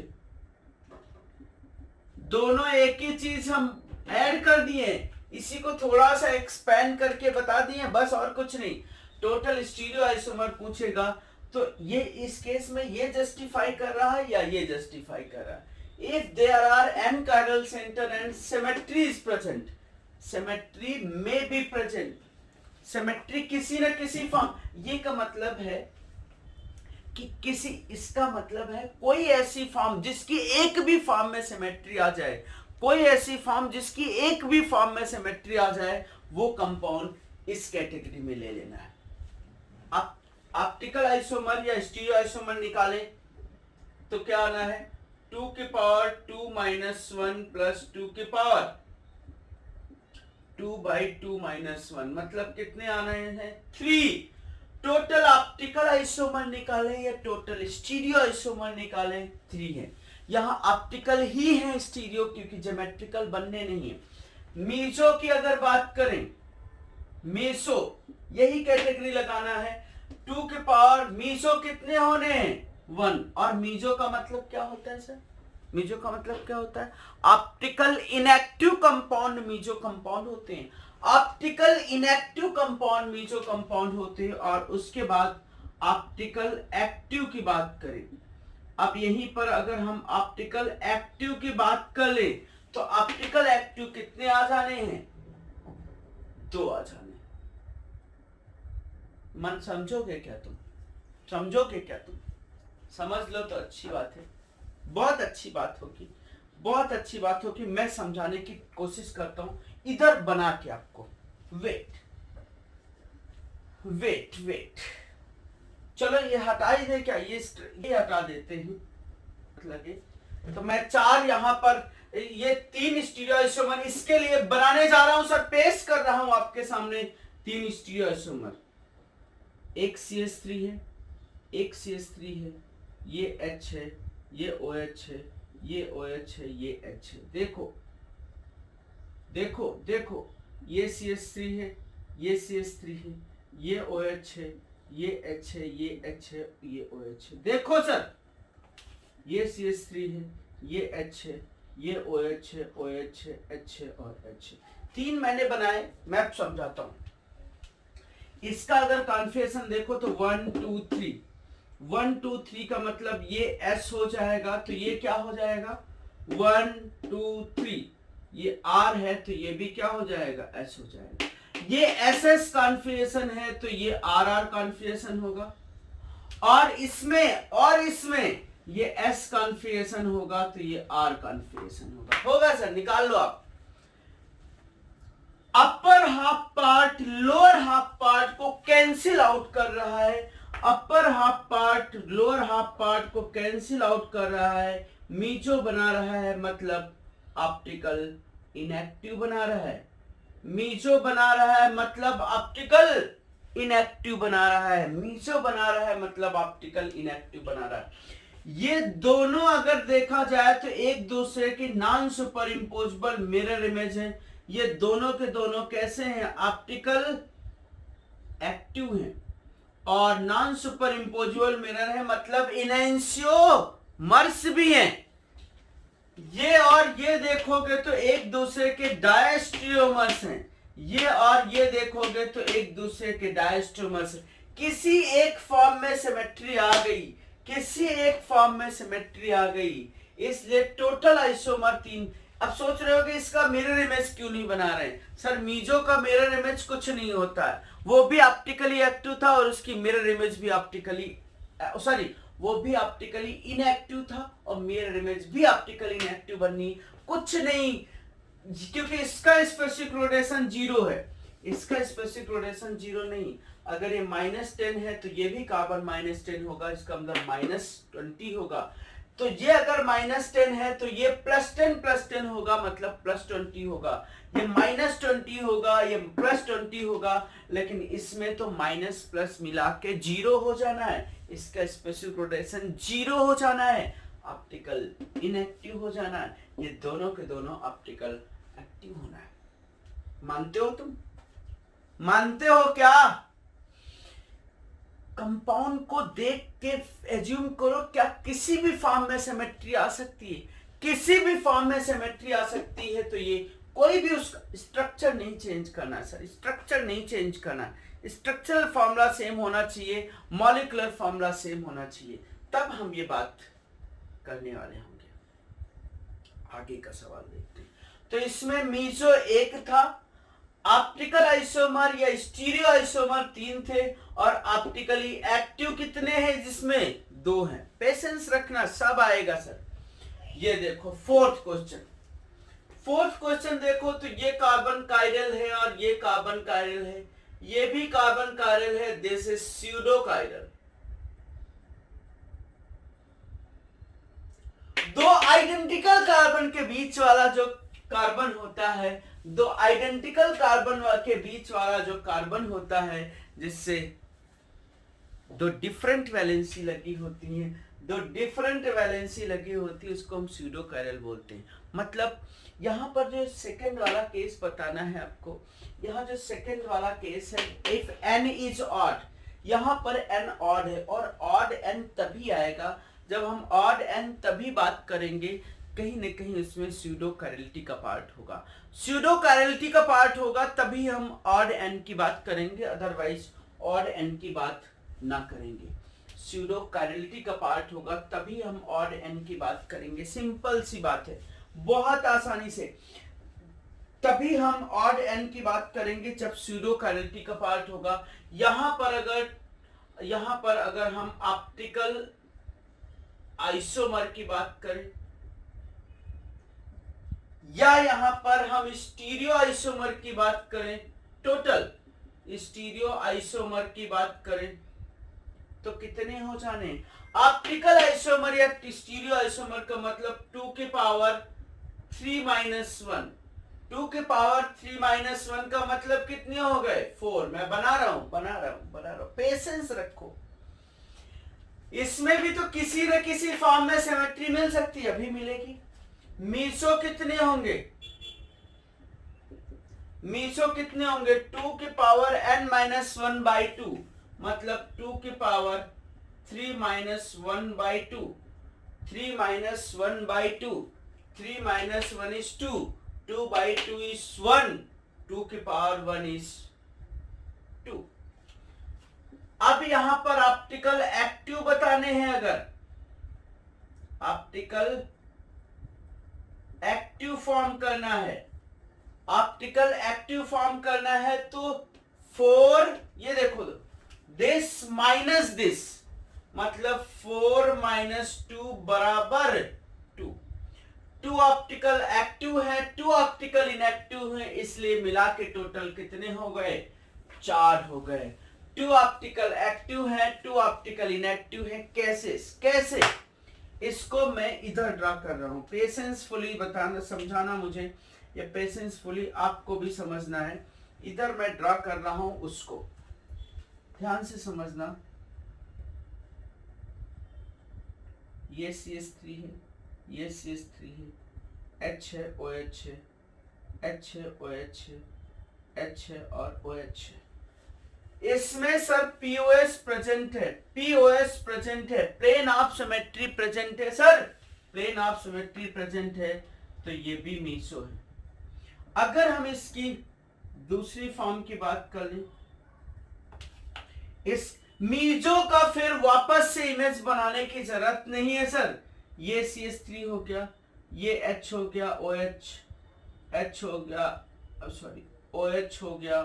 दोनों एक ही चीज हम ऐड कर दिए, इसी को थोड़ा सा एक्सपेंड करके बता दिए, बस और कुछ नहीं। टोटल स्टीरियो आइसोमर पूछेगा तो ये इस केस में ये जस्टिफाई कर रहा है या ये जस्टिफाई कर रहा है। If there are n chiral center and symmetry is present, symmetry may be present, symmetry किसी न किसी फॉर्म, ये का मतलब है कि किसी, इसका मतलब है कोई ऐसी फॉर्म जिसकी एक भी फॉर्म में सिमेट्री आ जाए, कोई ऐसी फॉर्म जिसकी एक भी फॉर्म में सिमेट्री आ जाए, वो कंपाउंड इस कैटेगरी में ले लेना है। आप ऑप्टिकल आइसोमर या स्टीरियो आइसोमर निकाले तो क्या आना है, 2 की पावर 2 माइनस 1 प्लस 2 की पावर 2/2 माइनस 1, मतलब कितने आने हैं 3। टोटल ऑप्टिकल आइसोमर निकाले या टोटल स्टीरियो आइसोमर निकाले 3 है। यहाँ ऑप्टिकल ही है स्टीरियो, क्योंकि ज्योमेट्रिकल बनने नहीं है। मीजो की अगर बात करें, मीसो यही कैटेगरी लगाना है, 2 के पावर मीजो कितने होने हैं 1, और मीजो का मतलब क्या होता है सर, मीजो का मतलब क्या होता है, optical inactive compound meso compound होते हैं, optical inactive compound meso compound होते हैं। और उसके बाद ऑप्टिकल एक्टिव की बात करें, अब यहीं पर अगर हम ऑप्टिकल एक्टिव की बात कर ले तो ऑप्टिकल एक्टिव कितने आ जाने हैं, 2 आ जाने। मन समझोगे क्या तुम, समझोगे क्या तुम, समझ लो तो अच्छी बात है, बहुत अच्छी बात होगी, बहुत अच्छी बात होगी। मैं समझाने की कोशिश करता हूं इधर बना के आपको। वेट वेट वेट, चलो ये हटा ही दे क्या, ये हटा देते हैं लगे तो मैं 4 यहां पर, ये 3 स्टीरियो आइसोमर इसके लिए बनाने जा रहा हूं सर, पेश कर रहा हूं आपके सामने 3 स्टीरियो आइसोमर। एक CH3 है, एक CH3 है, ये H है, ये OH है, ये OH है, ये H है। देखो देखो देखो, ये CH3 है, ये CH3 है, ये OH है, ये H है, ये H है, ये OH है। देखो सर, ये CH3 है, ये H है, ये OH है, OH है, H है और H है। 3 मैंने बनाए, मैं समझाता हूं। इसका अगर कॉन्फ़िगरेशन देखो तो 1 2 3, 1 2 3 का मतलब ये S हो जाएगा, तो ये क्या हो जाएगा 1 2 3, ये R है तो ये भी क्या हो जाएगा S हो जाएगा। ये SS कॉन्फ़िगरेशन है तो ये RR कॉन्फ़िगरेशन होगा, और इसमें ये S कॉन्फ़िगरेशन होगा तो ये R कॉन्फ़िगरेशन होगा सर, निकाल लो आप। अपर half part lower half part को कैंसिल आउट कर रहा है, अपर half part lower half part को कैंसिल आउट कर रहा है, मीजो बना रहा है मतलब ऑप्टिकल इनएक्टिव बना रहा है, मीजो बना रहा है मतलब ऑप्टिकल इनएक्टिव बना रहा है, मीजो बना रहा है मतलब ऑप्टिकल इनएक्टिव बना रहा है। ये दोनों अगर देखा जाए तो एक दूसरे की non super imposable mirror image है। ये दोनों के दोनों कैसे हैं, ऑप्टिकल एक्टिव हैं और नॉन सुपर इम्पोजेबल मिरर है, मतलब इनएंशियोमर्स भी हैं। ये और ये देखोगे तो एक दूसरे के डायस्ट्रियोमर्स हैं, ये और ये देखोगे तो एक दूसरे के डायस्ट्रियोमर्स हैं। किसी एक फॉर्म में सिमेट्री आ गई, किसी एक फॉर्म में सिमेट्री आ गई, इसलिए टोटल आइसोमर 3। अब सोच रहे हो कि इसका मिरर इमेज क्यों नहीं बना रहे सर, मीजो का मिरर इमेज कुछ नहीं होता है, वो भी ऑप्टिकली एक्टिव था और उसकी मिरर इमेज भी ऑप्टिकली वो भी ऑप्टिकली इनएक्टिव था और मिरर इमेज भी ऑप्टिकली इनएक्टिव बननी, कुछ नहीं क्योंकि इसका स्पेसिफिक रोटेशन 0 है, इसका स्पेसिफिक रोटेशन 0 नहीं। अगर ये -10 है तो ये भी कार्बन -10 होगा, इसका मतलब -20 होगा। तो ये अगर -10 है तो ये +10 होगा, मतलब +20 होगा। ये -20 होगा, ये +20 होगा, लेकिन इसमें तो माइनस प्लस मिला के 0 हो जाना है, इसका स्पेसिफिक रोटेशन 0 हो जाना है, ऑप्टिकल इनएक्टिव हो जाना है, ये दोनों के दोनों ऑप्टिकल एक्टिव होना है। मानते हो तुम? मानते हो क्या? कंपाउंड को देख के एज्यूम करो, क्या किसी भी फॉर्म में सिमेट्री आ सकती है? किसी भी फॉर्म में सिमेट्री आ सकती है। तो ये कोई भी उसका स्ट्रक्चर नहीं चेंज करना सर, स्ट्रक्चर नहीं चेंज करना, स्ट्रक्चरल फॉर्मूला सेम होना चाहिए, मॉलिक्यूलर फॉर्मूला सेम होना चाहिए, तब हम ये बात करने वाले होंगे। आगे का सवाल देखते हैं। तो इसमें मीसो 1 था, ऑप्टिकल आइसोमर या स्टीरियो आइसोमर 3 थे, और ऑप्टिकली एक्टिव कितने हैं? जिसमें 2 हैं। पेशेंस रखना, सब आएगा सर। ये देखो फोर्थ क्वेश्चन देखो, तो ये कार्बन कायरल है और ये कार्बन कायरल है, ये भी कार्बन कायरल है, दिस इज स्यूडो कायरल। दो आइडेंटिकल कार्बन के बीच वाला जो कार्बन होता है, दो आइडेंटिकल कार्बन के बीच वाला जो कार्बन होता है, जिससे दो डिफरेंट वैलेंसी लगी होती है, दो डिफरेंट वैलेंसी लगी होती है, उसको हम स्यूडो कायरल बोलते हैं। मतलब यहाँ पर जो सेकंड वाला केस बताना है आपको, यहाँ जो सेकंड वाला केस है, इफ n इज ऑड, यहाँ पर n ऑड है, और ऑड n तभी आएगा जब हम ऑड n तभी बात करेंगे, कहीं न कहीं उसमें स्यूडो कायरलिटी का पार्ट होगा, स्यूडो कायरलिटी का पार्ट होगा, तभी हम ऑड n की बात करेंगे, अदरवाइज ऑड n की बात ना करेंगे। स्यूडो कायरलिटी का पार्ट होगा तभी हम ऑड n की बात करेंगे। सिंपल सी बात है, बहुत आसानी से। तभी हम ऑड n की बात करेंगे जब स्यूडो कायरलिटी का पार्ट होगा। यहाँ पर अगर हम ऑप्टिकल आइसोमर की बात करें, या यहाँ पर हम स्टीरियो आइसोमर की बात करें, टोटल स्टीरियो आइसोमर की बात करें, तो कितने हो जाने? ऑप्टिकल आइसोमर या स्टीरियो आइसोमर का मतलब 2 की पावर 3 माइनस 1, 2 की पावर 3 माइनस 1 का मतलब कितने हो गए? 4। मैं बना रहा हूं, पेशेंस रखो। इसमें भी तो किसी न किसी फॉर्म में सिमेट्री मिल सकती है, अभी मिलेगी। मीसो कितने होंगे? मीसो कितने होंगे? 2 की पावर n माइनस 1 बाई 2, मतलब 2 की power 3 minus 1 by 2, 3 minus 1 by 2, 3 minus 1 is 2, 2 by 2 is 1, 2 की पावर 1 is 2। अब यहां पर ऑप्टिकल एक्टिव बताने हैं, अगर ऑप्टिकल एक्टिव फॉर्म करना है, ऑप्टिकल एक्टिव फॉर्म करना है, तो 4, ये देखो, दिस माइनस दिस, मतलब 4 माइनस 2 बराबर 2। 2 ऑप्टिकल एक्टिव है, 2 ऑप्टिकल इनएक्टिव है, इसलिए मिला के टोटल कितने हो गए? 4 हो गए। 2 ऑप्टिकल एक्टिव है, 2 ऑप्टिकल इनएक्टिव है। कैसे? इसको मैं इधर ड्रा कर रहा हूं, पेशेंसफुली बताना, समझाना मुझे, या पेशेंसफुली आपको भी समझना है। इधर मैं ड्रा कर रहा हूं, उसको ध्यान से समझना। ये CH3 है, ये CH3 है, H है, OH है, H है, OH है, H है और OH है। इसमें सर POS प्रेजेंट है, POS प्रेजेंट है, प्लेन ऑफ सिमेट्री प्रेजेंट है sir, plane of symmetry present है, तो ये भी मीसो है। अगर हम इसकी दूसरी फॉर्म की बात कर लें, इस मीजो का फिर वापस से इमेज बनाने की जरूरत नहीं है सर। ये CH3 हो गया, ये H हो गया, OH, H हो गया, सॉरी OH हो गया,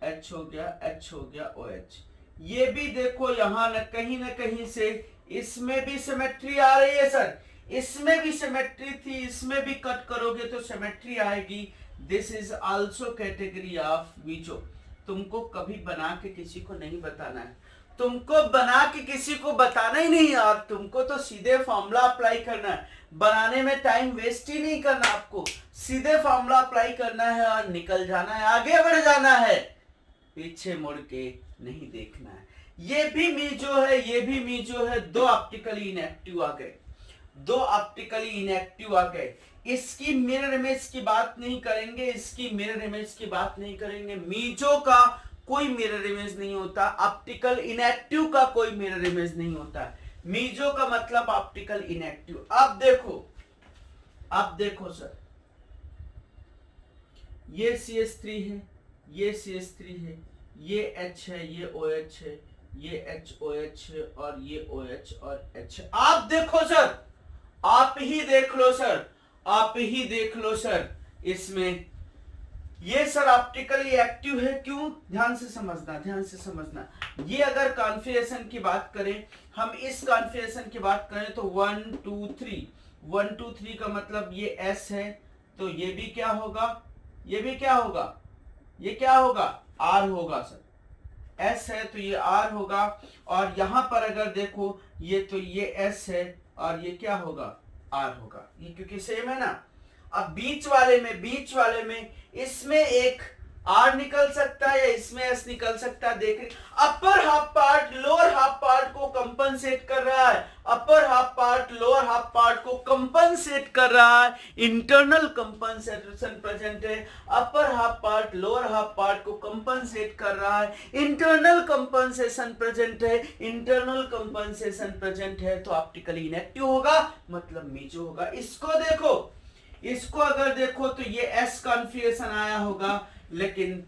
H हो गया, H हो गया, OH। ये भी देखो यहाँ न कहीं से इसमें भी सिमेट्री आ रही है सर, इसमें भी सिमेट्री थी, इसमें भी कट करोगे तो सिमेट्री आएगी। This is also category of meso. तुमको कभी बना के किसी को नहीं बताना है, तुमको बना के किसी को बताना ही नहीं यार, तुमको तो सीधे फॉर्मूला अप्लाई करना है। बनाने में टाइम वेस्ट ही नहीं करना, आपको सीधे फॉर्मूला अप्लाई करना है और निकल जाना है, आगे बढ़ जाना है, पीछे मुड़ के नहीं देखना है। ये भी मीजो है, ये भी मीजो है। दो ऑप्टिकली इनएक्टिव आ गए, दो ऑप्टिकली इनएक्टिव आ गए। इसकी मिरर इमेज की बात नहीं करेंगे, इसकी मिरर इमेज की बात नहीं करेंगे। मीजो का कोई मिरर इमेज नहीं होता, ऑप्टिकल इनएक्टिव का कोई मिरर इमेज नहीं होता। मीजो का मतलब ऑप्टिकल इनएक्टिव। अब देखो सर, ये CH3 है, ये CH3 है, ये H है, ये OH है, ये HOH है और ये OH और H है। आप देखो सर, आप ही देख लो सर, आप ही देख लो सर, इसमें ये सर ऑप्टिकली एक्टिव है। क्यों? ध्यान से समझना, ध्यान से समझना। ये अगर कॉन्फ़िगरेशन की बात करें, हम इस कॉन्फ़िगरेशन की बात करें तो 1 2 3, 1 2 3 का मतलब ये S है, तो ये भी क्या होगा, ये भी क्या होगा, ये क्या होगा, R होगा सर। S है तो ये R होगा, और यहां पर अगर देखो ये तो ये S है और ये क्या होगा, R होगा, ये क्योंकि सेम है ना। अब बीच वाले में इसमें एक R निकल सकता है या इसमें S निकल सकता है। देख रहे, अपर half part lower half part को कंपनसेट कर रहा है, अपर half part lower half part को कंपनसेट कर रहा है, इंटरनल कंपनसेशन प्रेजेंट है। अपर half part lower half part को कंपनसेट कर रहा है, इंटरनल कंपनसेशन प्रेजेंट है, इंटरनल कंपनसेशन प्रेजेंट है, तो ऑप्टिकली इनएक्टिव होगा, मतलब मीजो होगा। इसको देखो, इसको अगर देखो तो ये S कॉन्फ़िगरेशन आया होगा, लेकिन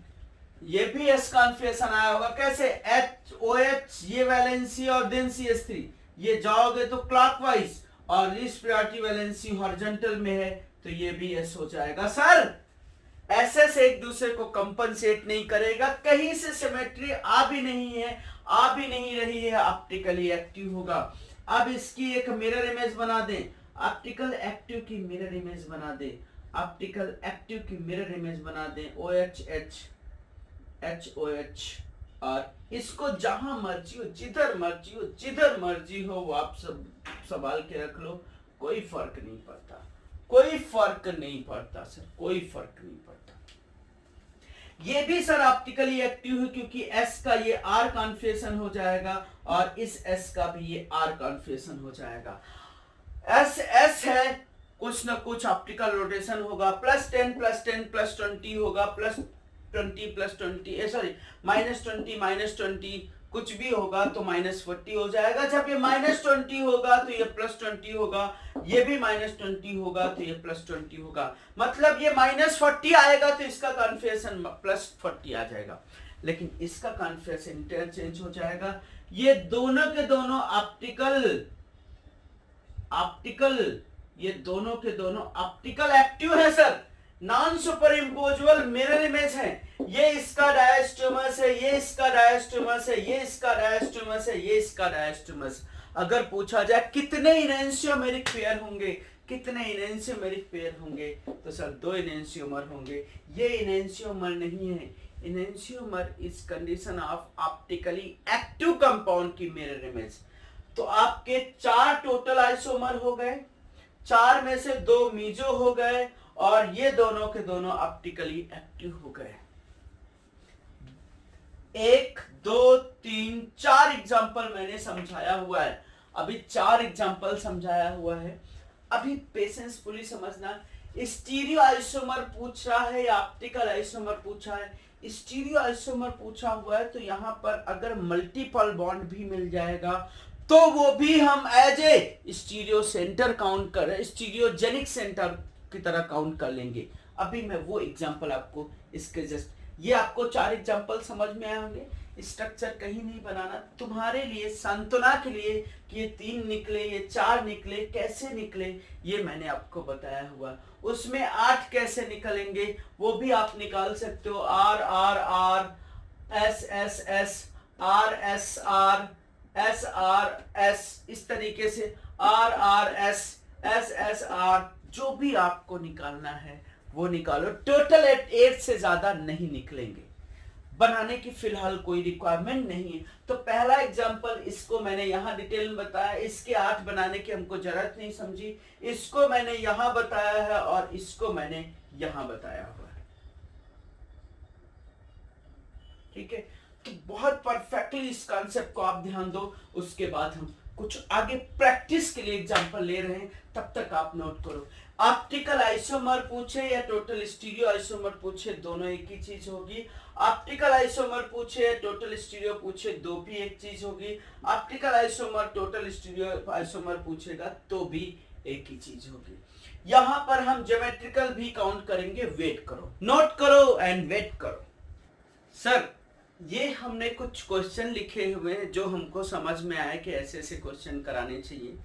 ये भी S कॉन्फ़िगरेशन आया होगा। कैसे? HOH ये वैलेंसी और देन CH3, ये जाओगे तो क्लॉकवाइज, और लीस्ट प्रायोरिटी वैलेंसी हॉरिजॉन्टल में है तो ये भी S हो जाएगा। सर SS एक दूसरे को कंपनसेट नहीं करेगा, कहीं से सिमेट्री आ भी नहीं है, आ भी नहीं रही है, ऑप्टिकली एक्टिव होगा। अब इसकी एक मिरर इमेज बना दें, ऑप्टिकल एक्टिव की मिरर इमेज बना दे, ऑप्टिकल एक्टिव की मिरर इमेज बना दे, OH HOH, और इसको जहां मर्जी हो, जिधर मर्जी हो, जिधर मर्जी हो, वो आप सब संभाल के रख लो, कोई फर्क नहीं पड़ता, कोई फर्क नहीं पड़ता सर, कोई फर्क नहीं पड़ता। ये भी सर ऑप्टिकली एक्टिव है क्योंकि S का ये R कॉन्फ़िगरेशन हो जाएगा और इस S का भी ये R कॉन्फ़िगरेशन हो जाएगा। S है, कुछ ना कुछ ऑप्टिकल रोटेशन होगा, +10 +10 +20 होगा, +20 +20 सॉरी -20 -20 कुछ भी होगा तो -40 हो जाएगा। जब ये -20 होगा तो ये +20 होगा, ये भी -20 होगा तो ये +20 होगा, मतलब ये -40 आएगा तो इसका कॉन्फ़िगरेशन +40 आ जाएगा, लेकिन इसका कॉन्फ़िगरेशन इंटरचेंज हो जाएगा। ये दोनों के दोनों ऑप्टिकल ये दोनों के दोनों ऑप्टिकल एक्टिव है sir, non super imposable mirror image है। ये इसका डायस्टोमस है, ये इसका डायस्टोमस है, ये इसका डायस्टोमस है, ये इसका डायस्टोमस। अगर पूछा जाए कितने इनैंशियोमेरिक पेयर होंगे, कितने इनैंशियोमेरिक पेयर होंगे, तो सर 2 इनैंशियोमर होंगे। ये इनैंशियोमर नहीं है, enantiomer is condition of optically active compound की मिरर इमेज। तो आपके 4 टोटल आइसोमर हो गए, 4 में से 2 मीजो हो गए, और ये दोनों के दोनों ऑप्टिकली एक्टिव हो गए। 1 2 3 4 एग्जांपल मैंने समझाया हुआ है, अभी 4 एग्जांपल समझाया हुआ है। अभी पेशेंस फुली समझना, स्टीरियो आइसोमर पूछ रहा है या ऑप्टिकल आइसोमर पूछा है। स्टीरियो आइसोमर पूछा हुआ है तो यहां पर अगर मल्टीपल बॉन्ड भी मिल जाएगा तो वो भी हम as a stereo center count कर, स्टीरियोजेनिक सेंटर की तरह काउंट कर लेंगे। अभी मैं वो एग्जांपल आपको इसके जस्ट, ये आपको 4 एग्जांपल समझ में आए होंगे। स्ट्रक्चर कहीं नहीं बनाना, तुम्हारे लिए सांत्वना के लिए कि ये 3 निकले, ये 4 निकले, कैसे निकले ये मैंने आपको बताया हुआ। उसमें 8 कैसे निकलेंगे वो भी आप निकाल सकते हो। R R R, S S S, R S R, S R S, इस तरीके से R R S SSR, जो भी आपको निकालना है वो निकालो। टोटल 8 से ज्यादा नहीं निकलेंगे, बनाने की फिलहाल कोई रिक्वायरमेंट नहीं है। तो पहला एग्जांपल, इसको मैंने यहां डिटेल में बताया, इसके 8 बनाने की हमको जरूरत नहीं समझी, इसको मैंने यहां बताया है और इसको मैंने यहां बताया हुआ है, ठीक है। तो बहुत परफेक्टली इस कॉन्सेप्ट को आप ध्यान दो, उसके बाद हम कुछ आगे प्रैक्टिस के लिए एग्जांपल ले रहे हैं, तब तक आप नोट करो। ऑप्टिकल आइसोमर पूछे या टोटल स्टीरियो आइसोमर पूछे, दोनों एक ही चीज होगी। ऑप्टिकल आइसोमर पूछे या टोटल स्टीरियो पूछे, दो भी एक चीज होगी। Optical isomer total stereo isomer पूछेगा तो भी एक ही चीज होगी। यहां पर हम ज्योमेट्रिकल भी काउंट करेंगे, वेट करो, नोट करो एंड वेट करो। सर ये हमने कुछ क्वेश्चन लिखे हुए हैं जो हमको समझ में आया कि ऐसे ऐसे क्वेश्चन कराने चाहिए,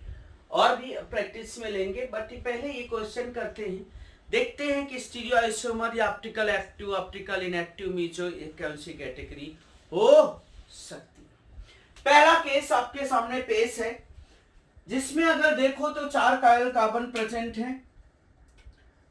और भी प्रैक्टिस में लेंगे, बट पहले ये क्वेश्चन करते हैं, देखते हैं कि स्टीरियो आइसोमर या optical active, optical inactive meso कौन सी कैटेगरी हो सकती है। पहला केस आपके सामने पेश है, जिसमें अगर देखो तो 4 कायल कार्बन प्रेजेंट हैं।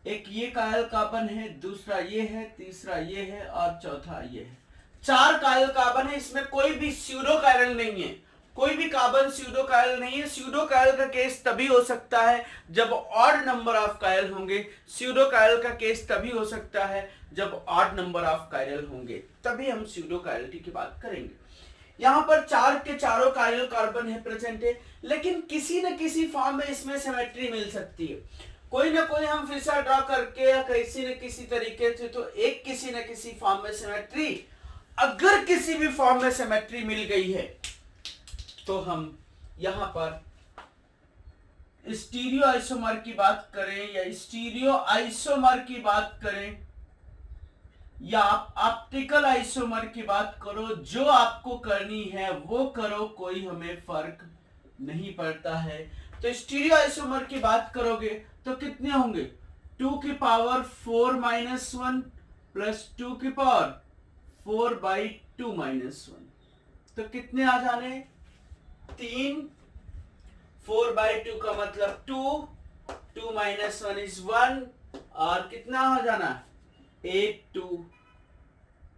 एक ये कायल कार्बन है, दूसरा ये है, तीसरा ये है और चौथा ये है। 4 कायल कार्बन है, इसमें कोई भी स्यूडो कायरल नहीं है, कोई भी कार्बन स्यूडो कायल नहीं है। स्यूडो कायल का केस तभी हो सकता है जब ऑड नंबर ऑफ कायल होंगे, स्यूडो कायल का केस तभी हो सकता है जब ऑड नंबर ऑफ कायल होंगे, तभी हम स्यूडो कायलिटी की बात करेंगे। यहां पर 4 के चारों कायल कार्बन है प्रेजेंट है, लेकिन किसी न किसी फॉर्म में इसमें सिमेट्री मिल सकती है, कोई ना कोई हम फिशर ड्रॉ करके या किसी न किसी तरीके से, तो एक किसी न किसी फॉर्म में सिमेट्री, अगर किसी भी फॉर्म में सिमेट्री मिल गई है तो हम यहां पर स्टीरियो आइसोमर की बात करें या स्टीरियो आइसोमर की बात करें या ऑप्टिकल आइसोमर की बात करो, जो आपको करनी है वो करो, कोई हमें फर्क नहीं पड़ता है। तो स्टीरियो आइसोमर की बात करोगे तो कितने होंगे, 2 की पावर 4 माइनस 1 प्लस 2 की पावर 4/2 माइनस 1, तो कितने आ जाने, 3। 4/2 का मतलब 2, 2 माइनस 1 इज 1, और कितना हो जाना, 8 to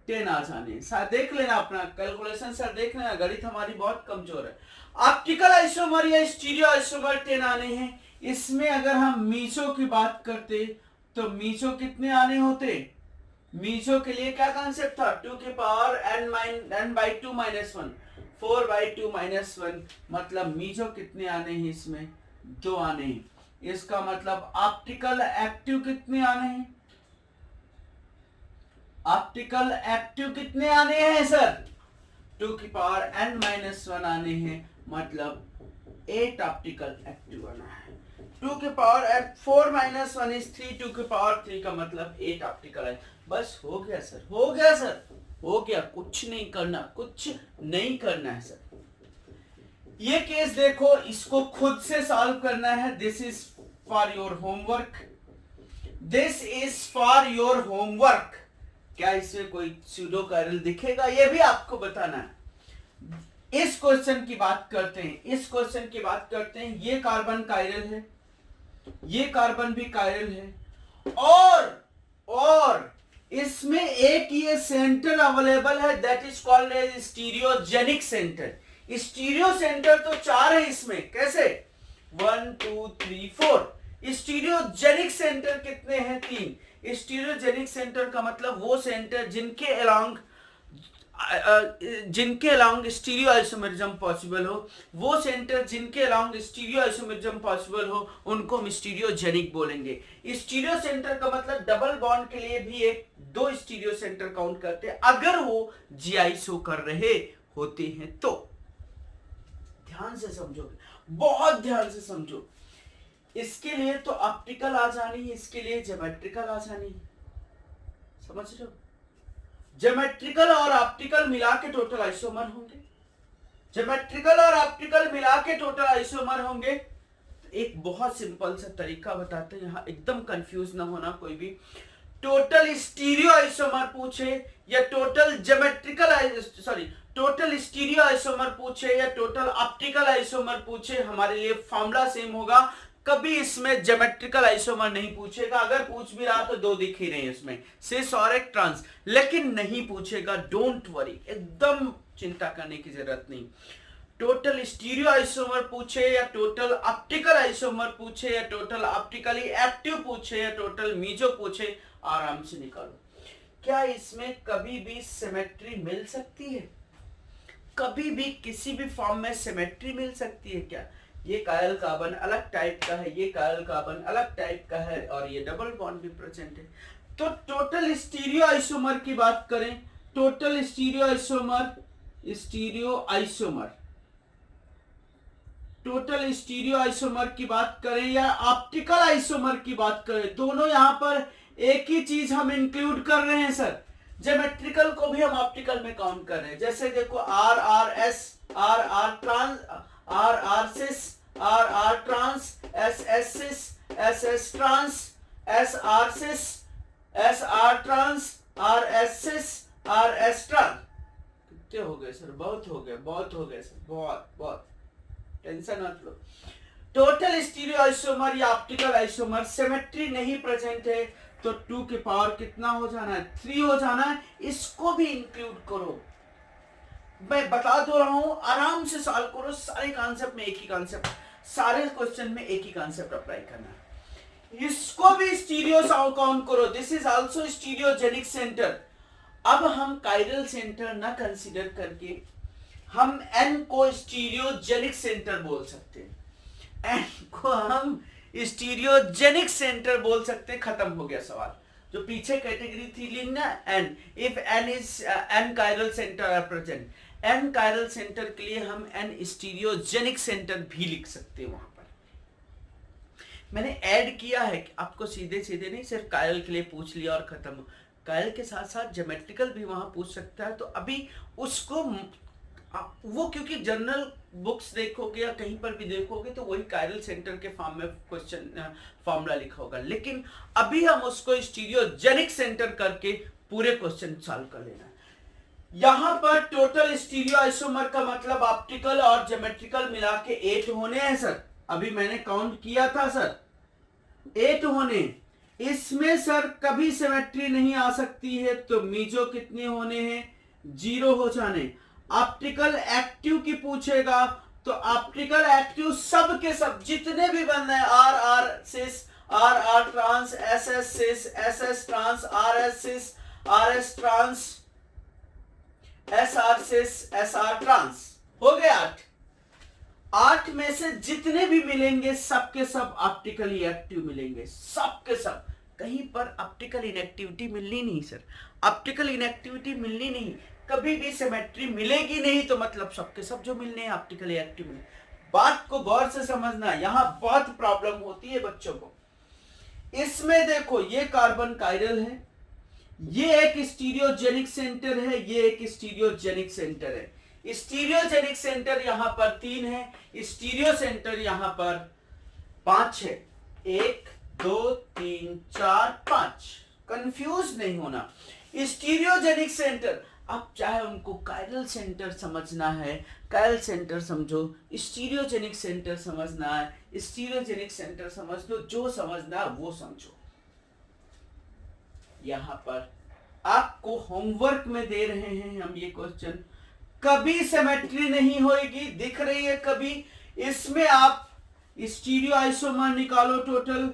10 आ जाने। सर देख लेना अपना कैलकुलेशन, सर देख लेना, गणित हमारी बहुत कमजोर है। ऑप्टिकल आइसोमर या स्टीरियो आइसोमर 10 आने हैं। इसमें अगर हम मीसो की बात करते तो मीसो कितने आने होते, मीसो के लिए क्या कॉन्सेप्ट था, 2 की पावर n/2 माइनस 1, 4/2 माइनस 1, मतलब मीसो कितने आने हैं, इसमें 2 आने हैं। इसका मतलब ऑप्टिकल एक्टिव कितने आने हैं, ऑप्टिकल एक्टिव कितने आने हैं सर, 2 की पावर n-1 आने हैं, मतलब 8 ऑप्टिकल एक्टिव आना है। 2 की पावर 4 माइनस 1 इज 3, 2 की पावर 3 का मतलब 8 ऑप्टिकल है। बस हो गया सर, हो गया सर, हो गया, कुछ नहीं करना, कुछ नहीं करना है सर। ये केस देखो, इसको खुद से सॉल्व करना है, this is for your homework, this is for your homework. क्या इसमें कोई स्यूडो कायरल दिखेगा, ये भी आपको बताना है। इस क्वेश्चन की बात करते हैं, इस क्वेश्चन की बात करते हैं, ये कार्बन कायरल है, ये कार्बन भी कायरल है, और इसमें एक ये सेंटर अवेलेबल है, that is called as stereogenic center. Stereo center तो 4 है इसमें, कैसे, 1 2 3 4। स्टीरियोजेनिक सेंटर कितने हैं, 3। स्टीरियोजेनिक सेंटर का मतलब वो सेंटर जिनके अलोंग स्टीरियो आइसोमेरिज्म पॉसिबल हो, वो सेंटर जिनके अलोंग स्टीरियो आइसोमेरिज्म पॉसिबल हो, उनको हम स्टीरियोजेनिक बोलेंगे। स्टीरियो सेंटर का मतलब डबल बॉन्ड के लिए भी 2 स्टीरियो सेंटर काउंट करते हैं, अगर वो जीआईसो कर रहे होते हैं तो। ध्यान से समझोगे, बहुत ध्यान से समझो। इसके लिए तो ऑप्टिकल आ जानी है, इसके लिए ज्योमेट्रिकल आ जानी है, समझ रहे हो। ज्योमेट्रिकल और ऑप्टिकल मिला के टोटल आइसोमर होंगे, ज्योमेट्रिकल और ऑप्टिकल मिला के टोटल आइसोमर होंगे। तो एक बहुत सिंपल सा तरीका बताते हैं, यहां एकदम कंफ्यूज ना होना कोई भी। टोटल स्टीरियो आइसोमर पूछे या टोटल टोटल स्टीरियो आइसोमर पूछे या टोटल ऑप्टिकल आइसोमर पूछे, हमारे लिए फॉर्मूला सेम होगा, कभी इसमें ज्योमेट्रिकल आइसोमर नहीं पूछेगा, अगर पूछ भी रहा तो दो दिख ही रहे हैं इसमें, सिस और एक ट्रांस, लेकिन नहीं पूछेगा, डोंट वरी, एकदम चिंता करने की जरूरत नहीं। टोटल स्टीरियो आइसोमर पूछे या टोटल ऑप्टिकल आइसोमर पूछे या टोटल ऑप्टिकली एक्टिव पूछे या टोटल मीजो पूछे, आराम से निकालो। क्या इसमें कभी भी सिमेट्री मिल सकती है? कभी भी किसी भी फॉर्म में सिमेट्री मिल सकती है क्या? ये कायल कार्बन अलग टाइप का है, ये कायल कार्बन अलग टाइप का है, और ये डबल बॉन्ड भी प्रेजेंट है। तो टोटल स्टीरियो आइसोमर की बात करें, total stereo isomer, total stereo isomer की बात करें या ऑप्टिकल आइसोमर की बात करें, दोनों यहां पर एक ही चीज हम इंक्लूड कर रहे हैं सर। ज्योमेट्रिकल को भी हम ऑप्टिकल में काउंट कर रहे हैं। जैसे देखो R R S, R R trans, R R cis, R R trans, S S cis, S S trans, S R cis, S R trans, R S cis, R S trans. कितने हो गए sir? बहुत हो गए, बहुत हो गए sir, बहुत बहुत, टेंशन मत लो। टोटल स्टीरियो आइसोमर या ऑप्टिकल आइसोमर सिमेट्री नहीं प्रेजेंट है तो 2 की पावर कितना हो जाना है? 3 हो जाना है। इसको भी इंक्लूड करो, मैं बता दो रहा हूं, आराम से सॉल्व करो। सारे कॉन्सेप्ट में एक ही कॉन्सेप्ट, सारे क्वेश्चन में एक ही कॉन्सेप्ट अप्लाई करना है। इसको भी स्टीरियो काउंट करो, this is also stereogenic centre. अब हम काइरल सेंटर ना कंसीडर करके हम एन को स्टीरियोजेनिक सेंटर बोल सकते हैं, एन को हम स्टीरियोजेनिक सेंटर बोल सकते हैं। खत्म हो गया सवाल। जो पीछे कैटेगरी थी लिखना n, if n is n chiral center are present, n chiral center के लिए हम एन स्टीरियोजेनिक सेंटर भी लिख सकते हैं। वहां पर मैंने ऐड किया है कि आपको सीधे सीधे नहीं, सिर्फ काइरल के लिए पूछ लिया और खत्म। काइरल के साथ साथ ज्योमेट्रिकल भी वहां पूछ सकता है, तो अभी उसको वो, क्योंकि जनरल बुक्स देखोगे या कहीं पर भी देखोगे तो वही काइरल सेंटर के फॉर्म में क्वेश्चन फॉर्मूला लिखा होगा, लेकिन अभी हम उसको स्टीरियोजेनिक सेंटर करके पूरे क्वेश्चन सॉल्व कर लेना है। यहां पर टोटल स्टीरियो आइसोमर का मतलब ऑप्टिकल और ज्योमेट्रिकल मिला के 8 होने हैं सर। अभी मैंने काउंट किया था सर, 8 होने। इसमें सर कभी सिमेट्री नहीं आ सकती है, तो मीजो कितने होने हैं? 0 हो जाने। ऑप्टिकल एक्टिव की पूछेगा तो ऑप्टिकल एक्टिव सब के सब जितने भी बन रहे हैं, R R cis, R R trans, S S cis, S S trans, R S cis, R S trans, S R cis, S R trans, हो गए 8। 8 में से जितने भी मिलेंगे सबके सब ऑप्टिकली एक्टिव मिलेंगे, सबके सब। कहीं पर ऑप्टिकल इनएक्टिविटी मिलनी नहीं सर, ऑप्टिकल इनएक्टिविटी मिलनी नहीं, कभी भी सिमेट्री मिलेगी नहीं, तो मतलब सबके सब जो मिलने हैं ऑप्टिकली एक्टिव मिलने। बात को गौर से समझना, यहां बहुत प्रॉब्लम होती है बच्चों को। इसमें देखो ये कार्बन काइरल है, ये एक स्टीरियोजेनिक सेंटर है, ये एक स्टीरियोजेनिक सेंटर है। स्टीरियोजेनिक सेंटर यहां पर 3 है, स्टीरियो सेंटर यहां पर 5 है। 1 2 3 4 5, कंफ्यूज नहीं होना। स्टीरियोजेनिक सेंटर, अब चाहे उनको काइरल सेंटर समझना है, काइरल सेंटर समझो, स्टीरियोजेनिक सेंटर समझना है, स्टीरियोजेनिक सेंटर समझ लो, जो समझना है वो समझो। यहां पर आपको होमवर्क में दे रहे हैं हम ये क्वेश्चन, कभी सिमेट्री नहीं होगी, दिख रही है कभी। इसमें आप स्टीरियो आइसोमर निकालो टोटल,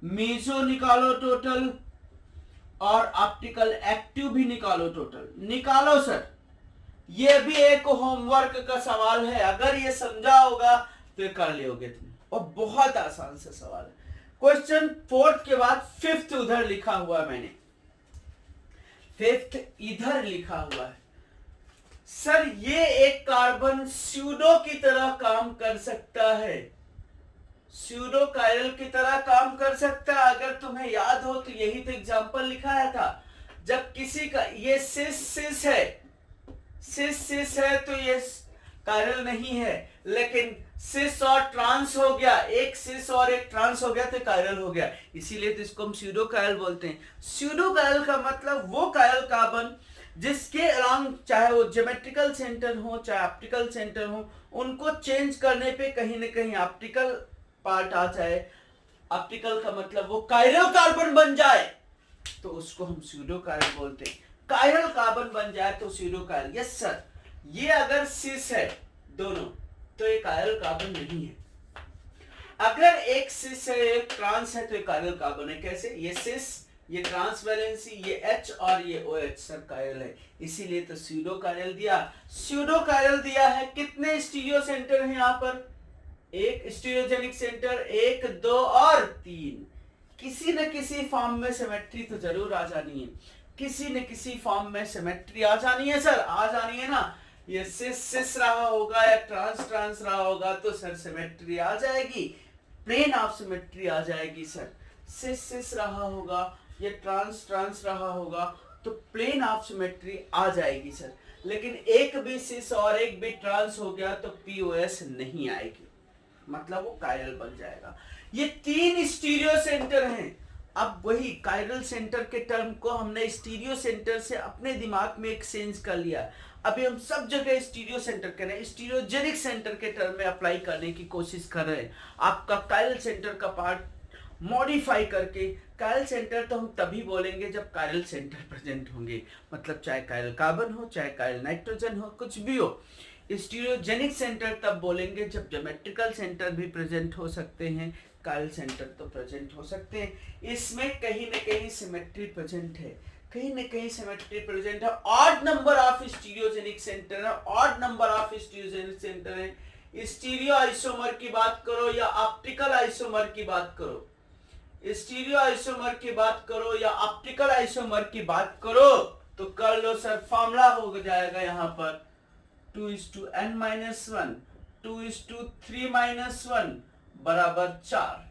मेसो निकालो टोटल, और ऑप्टिकल एक्टिव भी निकालो टोटल, निकालो सर। ये भी एक होमवर्क का सवाल है, अगर ये समझा होगा तो कर लोगे तुम, और बहुत आसान सा सवाल है। क्वेश्चन 4 के बाद 5th उधर लिखा हुआ है, मैंने 5th इधर लिखा हुआ है। सर ये एक कार्बन स्यूडो की तरह काम कर सकता है, स्यूडो काइरल की तरह काम कर सकता है। अगर तुम्हें याद हो तो यही तो एग्जांपल लिखाया था, जब किसी का ये सिस है, सिस है तो ये काइरल नहीं है, लेकिन सिस और ट्रांस हो गया, एक सिस और एक ट्रांस हो गया तो काइरल हो गया, इसीलिए तो इसको हम स्यूडो काइरल बोलते हैं। स्यूडो काइरल का मतलब वो काइरल कार्बन जिसके अलांग, चाहे वो ज्योमेट्रिकल सेंटर हो चाहे ऑप्टिकल सेंटर हो, उनको चेंज करने पे कहीं ना कहीं ऑप्टिकल पार्ट आ जाए, ऑप्टिकल का मतलब वो कायरल कार्बन बन जाए तो उसको हम स्यूडो कायरल बोलते हैं। कायरल कार्बन बन जाए तो स्यूडो कायरल। यस सर, ये अगर सिस है दोनों तो ये कायरल कार्बन नहीं है। अगर एक सिस है एक ट्रांस है तो ये कायरल कार्बन है। कैसे? ये सिस, ये ट्रांस वैलेंसी, ये H और ये OH सर कायरल है, इसीलिए तो स्यूडो कायरल दिया। स्यूडो कायरल दिया है। कितने स्टीरियो सेंटर हैं यहाँ पर? एक स्टीरियोजेनिक सेंटर, 1 2 और 3। किसी न किसी फॉर्म में सिमेट्री तो जरूर आ जानी है, किसी न किसी फॉर्म में सिमेट्री आ जानी है सर, आ जानी है ना। ये सिस सिस रहा होगा या ट्रांस ट्रांस रहा होगा तो सर सिमेट्री आ जाएगी, प्लेन ऑफ सिमेट्री आ जाएगी सर। सिस सिस रहा होगा या ट्रांस ट्रांस रहा होगा तो प्लेन ऑफ सिमेट्री आ जाएगी सर। लेकिन एक भी सिस और एक भी ट्रांस हो गया तो POS नहीं आएगी, मतलब वो कायरल बन जाएगा। ये 3 स्टीरियो सेंटर हैं। अब वही कायरल सेंटर के टर्म को हमने स्टीरियो सेंटर से अपने दिमाग में एक्सचेंज कर लिया। अभी हम सब जगह स्टीरियो सेंटर कर रहे हैं, स्टीरियोजेनिक सेंटर के टर्म में अप्लाई करने की कोशिश कर रहे हैं। आपका कायरल सेंटर का पार्ट मॉडिफाई करके, कायरल सेंटर तो हम तभी बोलेंगे जब कायरल सेंटर प्रेजेंट होंगे, मतलब चाहे कायरल कार्बन हो चाहे कायरल नाइट्रोजन हो, कुछ भी हो। स्टीरियोजेनिक सेंटर तब बोलेंगे जब ज्योमेट्रिकल सेंटर भी प्रेजेंट हो सकते हैं, कायरल सेंटर तो प्रेजेंट हो सकते हैं। इसमें कहीं न कहीं सिमेट्री प्रेजेंट है, कहीं न कहीं सिमेट्री प्रेजेंट है। Odd number of stereogenic centre है, odd number of stereogenic centre है। स्टीरियो आइसोमर की बात करो या ऑप्टिकल आइसोमर की बात करो, स्टीरियो आइसोमर की बात करो या ऑप्टिकल आइसोमर की बात करो तो कर लो सर, फॉर्मूला हो जाएगा यहाँ पर 2:n-1, 2:3-1 बराबर 4।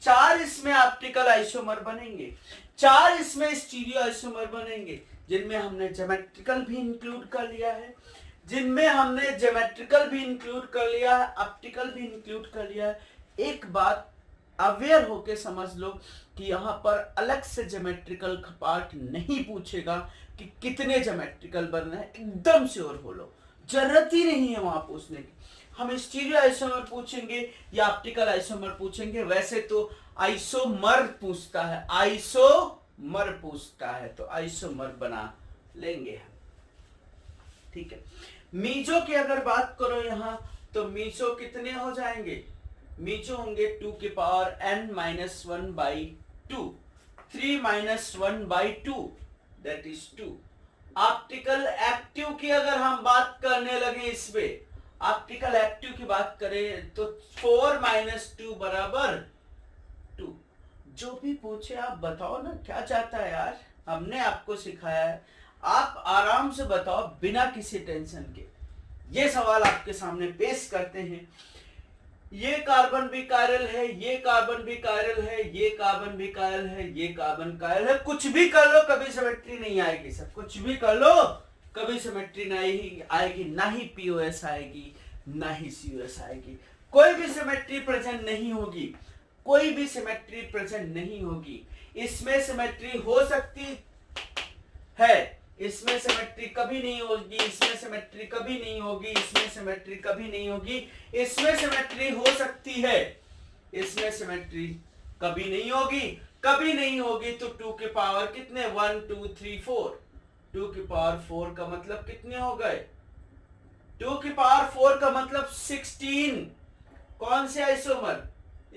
4 इसमें ऑप्टिकल आइसोमर बनेंगे, 4 इसमें स्टीरियो आइसोमर बनेंगे, जिनमें हमने ज्योमेट्रिकल भी इंक्लूड कर लिया है, जिनमें हमने ज्योमेट्रिकल भी इंक्लूड कर लिया है, ऑप्टिकल भी इंक्लूड कर लिया है। एक बात अवेयर होके समझ लो कि यहाँ पर अलग से ज्योमेट्रिकल पार्ट नहीं पूछेगा कि कितने ज्योमेट्रिकल बनना है, एकदम श्योर हो लो, जरूरत ही नहीं है वहां पूछने की। हम स्टीरियो आइसोमर पूछेंगे या ऑप्टिकल आइसोमर पूछेंगे, वैसे तो आइसोमर पूछता है, आइसोमर पूछता है तो आइसोमर बना लेंगे हम, ठीक है। मीजो की अगर बात करो यहाँ तो मीजो कितने हो जाएंगे? मीजो होंगे 2n-1/2, 3-1/2 that is 2। Optical active की अगर हम बात करने लगे, इसमें ऑप्टिकल एक्टिव की बात करें तो 4-2 बराबर 2। जो भी पूछे आप बताओ ना क्या चाहता है यार, हमने आपको सिखाया है, आप आराम से बताओ बिना किसी टेंशन के। ये सवाल आपके सामने पेश करते हैं, ये कार्बन भी कायरल है, ये कार्बन भी कायरल है, ये कार्बन भी कायरल है, ये कार्बन कायरल है, कुछ भी कर लो कभी सिमेट्री नहीं आएगी सर, कुछ भी कर लो कभी सिमेट्री नहीं आएगी, ना ही POS आएगी ना ही COS आएगी, कोई भी सिमेट्री प्रेजेंट नहीं होगी, कोई भी सिमेट्री प्रेजेंट नहीं होगी। इसमें सिमेट्री हो सकती है, इसमें सिमेट्री कभी नहीं होगी, इसमें सिमेट्री कभी नहीं होगी, इसमें सिमेट्री कभी नहीं होगी, इसमें सिमेट्री हो सकती है, इसमें सिमेट्री कभी नहीं होगी, कभी नहीं होगी। तो 2 के पावर कितने? 1 2 3 4, 2 के पावर 4 का मतलब कितने हो गए? 2 के पावर 4 का मतलब 16। कौन से आइसोमर?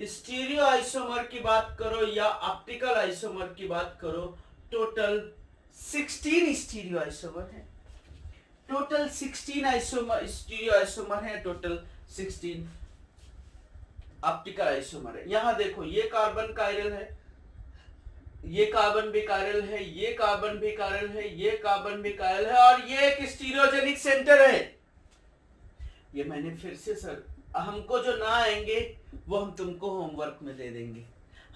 स्टीरियो आइसोमर की बात करो या ऑप्टिकल आइसोमर की बात करो, टोटल 16 स्टीरियो आइसोमर है, टोटल 16 आइसोमर स्टीरियो आइसोमर है, टोटल 16 ऑप्टिकल आइसोमर है। यहां देखो ये कार्बन कायरल है, ये कार्बन भी कायरल है, ये कार्बन भी कायरल है, ये कार्बन भी कायरल है और ये एक स्टीरियोजेनिक सेंटर है। ये मैंने फिर से सर, हमको जो ना आएंगे वो हम तुमको होमवर्क में दे देंगे,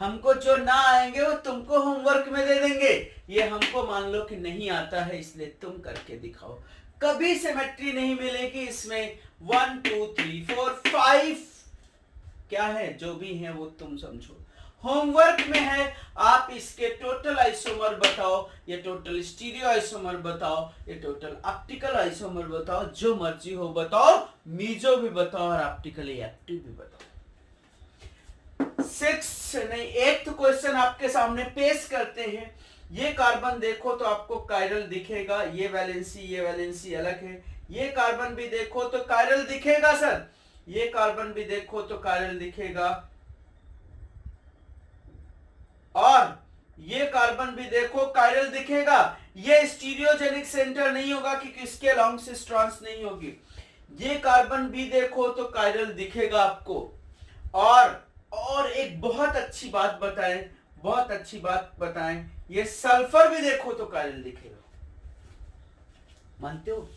हमको जो ना आएंगे वो तुमको होमवर्क में दे देंगे। ये हमको मान लो कि नहीं आता है इसलिए तुम करके दिखाओ, कभी सिमेट्री नहीं मिलेगी इसमें। 1 2 3 4 5 क्या है, जो भी है वो तुम समझो, होमवर्क में है। आप इसके टोटल आइसोमर बताओ, ये टोटल स्टीरियो आइसोमर बताओ, ये टोटल ऑप्टिकल आइसोमर बताओ, जो मर्जी हो बताओ, मीजो भी बताओ और ऑप्टिकली एक्टिव भी बताओ। सिक्स नहीं 8th क्वेश्चन आपके सामने पेश करते हैं। ये कार्बन देखो तो आपको कायरल दिखेगा, ये वैलेंसी अलग है। ये कार्बन भी देखो तो कायरल दिखेगा सर, ये कार्बन भी देखो तो कायरल दिखेगा, और ये कार्बन भी देखो कायरल दिखेगा। ये स्टीरियोजेनिक सेंटर नहीं होगा क्योंकि इसके लॉन्ग सिस ट्रांस नहीं होगी। ये कार्बन भी देखो तो कायरल दिखेगा आपको। और एक बहुत अच्छी बात बताएं, ये सल्फर भी देखो तो कायरल दिखेगा। मानते हो?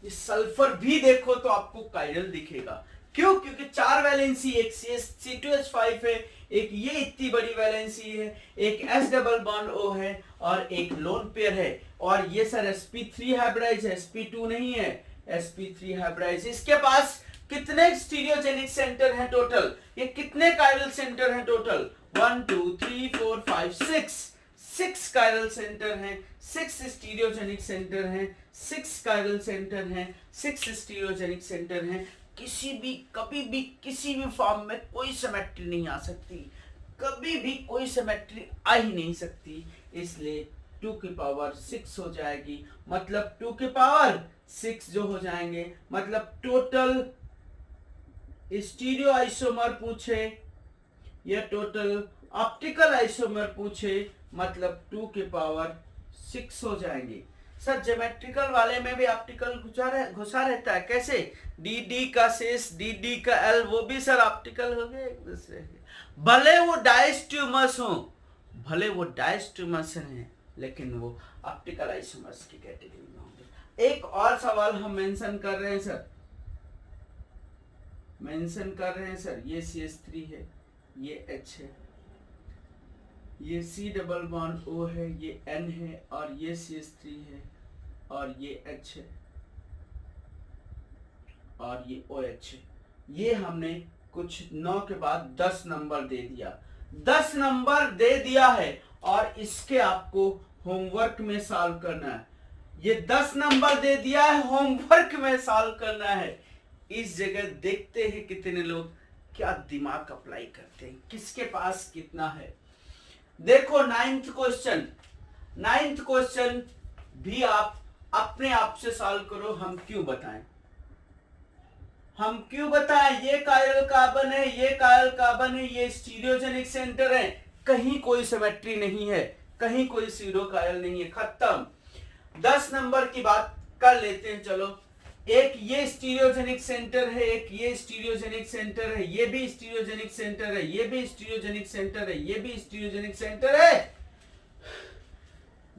ये सल्फर भी देखो तो आपको कायरल दिखेगा। क्यों? क्योंकि 4 वैलेंसी, एक C2H5 है, एक ये इतनी बड़ी वैलेंसी है, एक S डबल बॉन्ड O है और एक लोन पेयर है। और ये सर sp3 हाइब्रिडाइज है, sp2 नहीं है, sp3 हाइब्रिडाइज। इसके पास कितने स्टीरियोजेनिक सेंटर हैं टोटल? ये कितने कायरल सेंटर हैं टोटल? 1 2 3 4 5 6 कायरल सेंटर हैं, 6 स्टीरियोजेनिक सेंटर हैं, 6 कायरल सेंटर हैं, 6 स्टीरियोजेनिक सेंटर हैं। कभी भी किसी भी फॉर्म में कोई सिमेट्री नहीं आ सकती, कभी भी कोई सिमेट्री आ ही नहीं सकती। इसलिए 2 की पावर 6 हो जाएगी, मतलब 2 की पावर 6 जो हो जाएंगे, मतलब टोटल स्टीरियो आइसोमर पूछे या टोटल ऑप्टिकल आइसोमर पूछे, मतलब 2 की पावर 6 हो जाएंगे। सर ज्योमेट्रिकल वाले में भी ऑप्टिकल घुसा रहता है, कैसे? डी का सिस, डी का एल, वो भी सर ऑप्टिकल हो गए एक दूसरे के। भले वो डायस्ट्यूमर्स हैं, लेकिन वो ऑप्टिकल आइसोमर्स की कैटेगरी में होंगे। एक और सवाल हम मेंशन कर रहे हैं सर, ये CH3 है, ये H है, ये C डबल बॉन्ड O है, ये N है, और ये CH3 है, और ये H है, और ये OH है। ये हमने कुछ 9 के बाद 10 नंबर दे दिया है, और इसके आपको होमवर्क में सॉल्व करना है। ये 10 नंबर दे दिया है, होमवर्क में सॉल्व करना है। इस जगह देखते हैं कितने लोग क्या दिमाग अप्लाई करते हैं, किसके पास कितना है। देखो 9th क्वेश्चन भी आप अपने आप से सॉल्व करो। हम क्यों बताएं? ये कायरल कार्बन है, ये स्टीरियोजेनिक सेंटर है, कहीं कोई सिमेट्री नहीं है, कहीं कोई सीरो कायरल नहीं है, खत्म। 10 नंबर की बात कर लेते हैं। चलो, एक ये स्टीरियोजेनिक सेंटर है, एक ये स्टीरियोजेनिक सेंटर है, ये भी स्टीरियोजेनिक सेंटर है, ये भी स्टीरियोजेनिक सेंटर है, ये भी स्टीरियोजेनिक सेंटर है,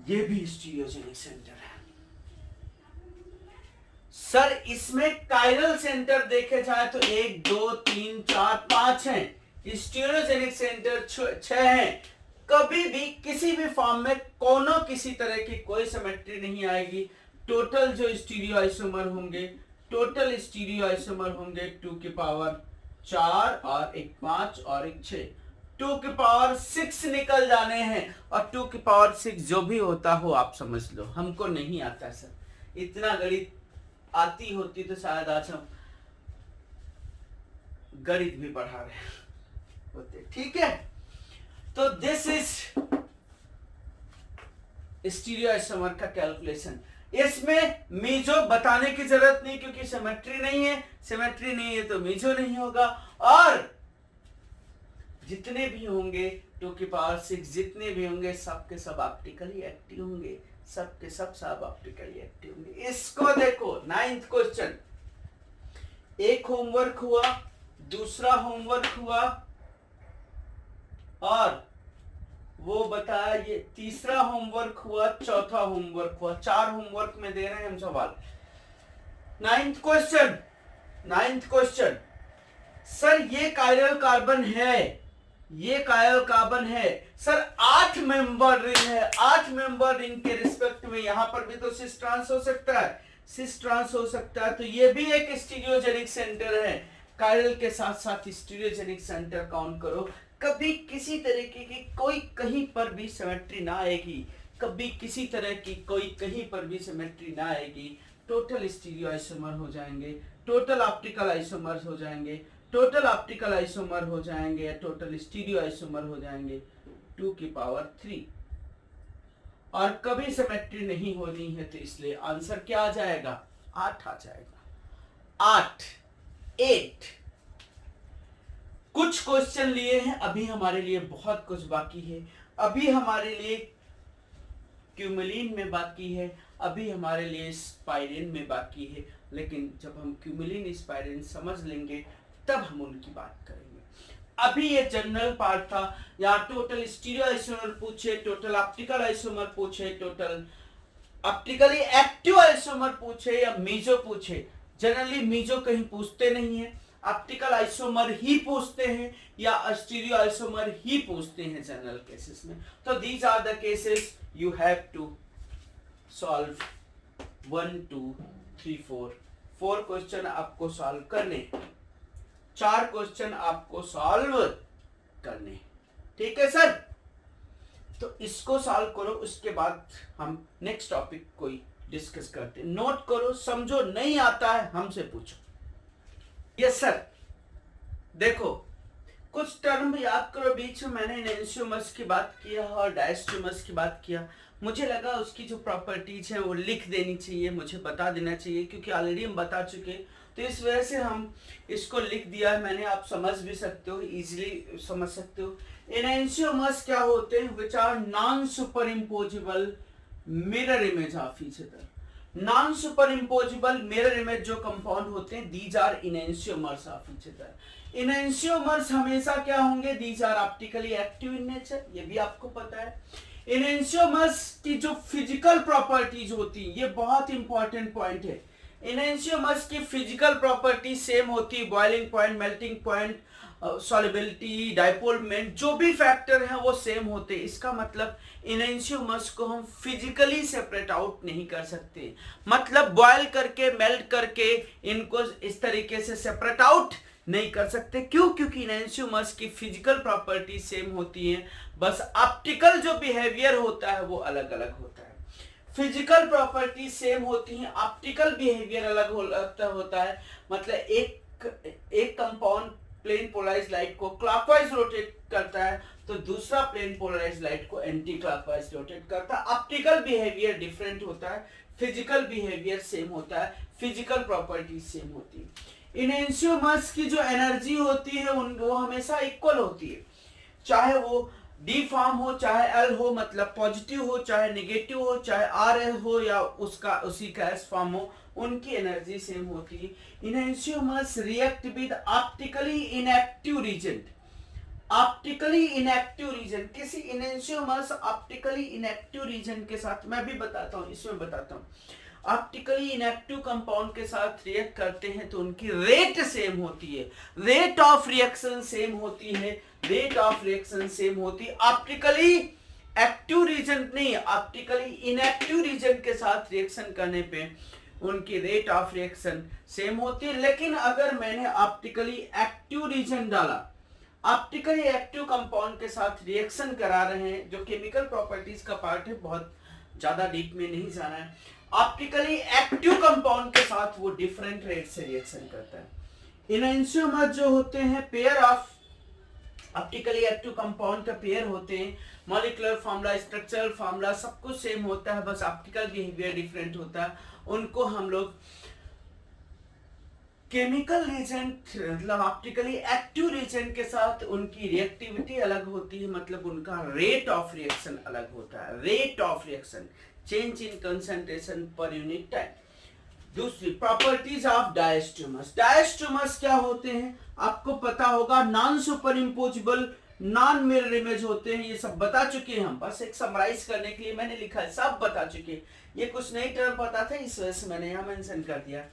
ये भी स्टीरियोजेनिक सेंटर है। सर इसमें कायरल सेंटर देखे जाए तो 1 2 3 4 5 हैं, स्टीरियोजेनिक सेंटर 6 हैं। कभी भी किसी भी फॉर्म में कोनो किसी तरह की कोई सिमेट्री नहीं आएगी। टोटल जो स्टीरियो आइसोमर होंगे 2 की पावर 4 और एक 5 और एक 6, 2 की पावर 6 निकल जाने हैं। और 2 की पावर 6 जो भी होता हो आप समझ लो, हमको नहीं आता सर, इतना गणित आती होती तो शायद आज हम गणित भी पढ़ा रहे होते। ठीक है, तो दिस इज स्टीरियो आइसोमर का कैलकुलेशन। इसमें मीजो बताने की जरूरत नहीं क्योंकि सिमेट्री नहीं है तो मीजो नहीं होगा। और जितने भी होंगे 2 की पावर 6 जितने भी होंगे सबके सब ऑप्टिकली एक्टिव होंगे, सबके सब ऑप्टिकली एक्टिव होंगे। इसको देखो 9th क्वेश्चन, एक होमवर्क हुआ, दूसरा होमवर्क हुआ, और वो बताया ये तीसरा होमवर्क हुआ, चौथा होमवर्क हुआ, 4 होमवर्क में दे रहे हैं हम सवाल। 9th क्वेश्चन, सर ये कायरल कार्बन है, सर 8 मेंबर रिंग है, 8 मेंबर रिंग के रिस्पेक्ट में यहां पर भी तो सिस ट्रांस हो सकता है, तो ये भी एक स्टीरियोजेनिक सेंटर है। कायरल के साथ साथ स्टीरियोजेनिक सेंटर काउंट करो। कभी किसी तरीके की कोई कहीं पर भी सिमेट्री ना आएगी, कभी किसी तरह की कोई कहीं पर भी सिमेट्री ना आएगी। टोटल स्टीरियो आइसोमर हो जाएंगे, टोटल ऑप्टिकल आइसोमर्स हो जाएंगे, टोटल ऑप्टिकल आइसोमर हो जाएंगे या टोटल स्टीरियो आइसोमर हो जाएंगे 2 की पावर 3, और कभी सिमेट्री नहीं होनी है तो इसलिए आंसर क्या आ जाएगा, 8 आ जाएगा। 8 8। कुछ क्वेश्चन लिए हैं, अभी हमारे लिए बहुत कुछ बाकी है। अभी हमारे लिए क्यूमुलिन में बाकी है, अभी हमारे लिए स्पाइरिन में बाकी है, लेकिन जब हम क्यूमुलिन स्पाइरिन समझ लेंगे तब हम उनकी बात करेंगे। अभी ये जनरल पार्ट था, या टोटल स्टीरियो आइसोमर पूछे, टोटल ऑप्टिकल आइसोमर पूछे, टोटल ऑप्टिकली एक्टिव आइसोमर पूछे या मीजो पूछे। जनरली मीजो कहीं पूछते नहीं है, ऑप्टिकल आइसोमर ही पूछते हैं या स्टीरियो आइसोमर ही पूछते हैं जनरल केसेस में। तो these are the cases you have to solve 1 2 3 4 question आपको सॉल्व करने, 4 क्वेश्चन आपको सॉल्व करने। ठीक है सर, तो इसको सॉल्व करो, उसके बाद हम नेक्स्ट टॉपिक कोई डिस्कस करते हैं। नोट करो, समझो, नहीं आता है हमसे पूछो। यस सर, देखो कुछ टर्म याद करो। बीच में मैंने एनेंशियोमर्स की बात किया और डायस्ट्रोमर्स की बात किया, मुझे लगा उसकी जो प्रॉपर्टीज हैं वो लिख देनी चाहिए, मुझे बता देना चाहिए, क्योंकि ऑलरेडी हम बता चुके, तो इस वजह से हम इसको लिख दिया है मैंने। आप समझ भी सकते हो, इजीली समझ सकते हो। एनेंशियोमर्स क्या होते हैं, which are non super imposable mirror image of each other. Non super imposable mirror image जो कंपाउंड होते हैं, these are enantiomers of each other. Enantiomers हमेशा क्या होंगे, these are optically active in nature, ये भी आपको पता है। एनेंशियोमर्स की जो फिजिकल प्रॉपर्टीज होती है, ये बहुत इंपॉर्टेंट पॉइंट है। एनेंशियोमर्स की फिजिकल प्रॉपर्टी सेम होती है, boiling point, melting point, solubility, dipole moment, जो भी फैक्टर हैं वो सेम होते हैं। इसका मतलब एनेंशियोमर्स को हम फिजिकली सेपरेट आउट नहीं कर सकते, मतलब बॉयल करके, मेल्ट करके इनको इस तरीके से सेपरेट आउट नहीं कर सकते। क्यों? क्योंकि एनेंशियोमर्स की फिजिकल प्रॉपर्टी सेम होती है, बस ऑप्टिकल जो बिहेवियर होता है वो अलग अलग होता है। फिजिकल प्रॉपर्टी सेम होती हैं, ऑप्टिकल बिहेवियर अलग होता है। मतलब एक कंपाउंड प्लेन पोलराइज्ड लाइट को क्लॉकवाइज रोटेट करता है तो दूसरा प्लेन पोलराइज्ड लाइट को एंटी क्लॉकवाइज रोटेट करता है। ऑप्टिकल बिहेवियर डिफरेंट होता है, फिजिकल बिहेवियर सेम होता है, फिजिकल प्रॉपर्टी सेम होती है। एनेंशियोमर्स की जो एनर्जी होती है वो हमेशा इक्वल होती है, चाहे वो डी फॉर्म हो चाहे एल हो, मतलब पॉजिटिव हो चाहे नेगेटिव हो, चाहे आर एल हो या उसी का एस फॉर्म हो, उनकी एनर्जी सेम होती है। Enantiomers react with optically inactive reason. Optically inactive reason, किसी एनेंशियोमर्स ऑप्टिकली इनएक्टिव रीजन के साथ, मैं भी बताता हूँ, इसमें बताता हूँ, ऑप्टिकली इनएक्टिव कंपाउंड के साथ रिएक्ट करते हैं तो उनकी रेट सेम होती है, रेट ऑफ रिएक्शन सेम होती है, रेट ऑफ रिएक्शन सेम होती है। ऑप्टिकली एक्टिव रीजन नहीं, ऑप्टिकली इनएक्टिव रीजन के साथ रिएक्शन करने पे उनकी रेट ऑफ रिएक्शन सेम होती है। लेकिन अगर मैंने ऑप्टिकली एक्टिव रीजन डाला, ऑप्टिकली एक्टिव कंपाउंड के साथ रिएक्शन करा रहे हैं, जो केमिकल प्रॉपर्टीज का पार्ट है, बहुत ज्यादा डीप में नहीं जाना है। ऑप्टिकली एक्टिव कंपाउंड के साथ वो डिफरेंट रेट से रिएक्शन करता है। एनेंशियोमर्स जो होते हैं pair of optically active compound का पेयर होते हैं, मॉलिक्यूलर फार्मूला, स्ट्रक्चरल फार्मूला सब कुछ सेम होता है, बस ऑप्टिकल बिहेवियर डिफरेंट होता है। उनको हम लोग केमिकल रिएजेंट, मतलब ऑप्टिकली एक्टिव रिएजेंट के साथ उनकी रिएक्टिविटी अलग होती है, मतलब उनका रेट ऑफ रिएक्शन अलग होता है। Rate of reaction, change in concentration per unit time. दूसरी प्रॉपर्टीज ऑफ डायस्ट्रोमर्स। डायस्ट्रोमर्स क्या होते हैं आपको पता होगा, non super imposable, non mirror image होते हैं, ये सब बता चुके हैं हम, बस एक समराइज करने के लिए मैंने लिखा है, सब बता चुके हैं। ये कुछ नई टर्म पता था, इस वजह से मैंने यहाँ मेंशन कर दिया।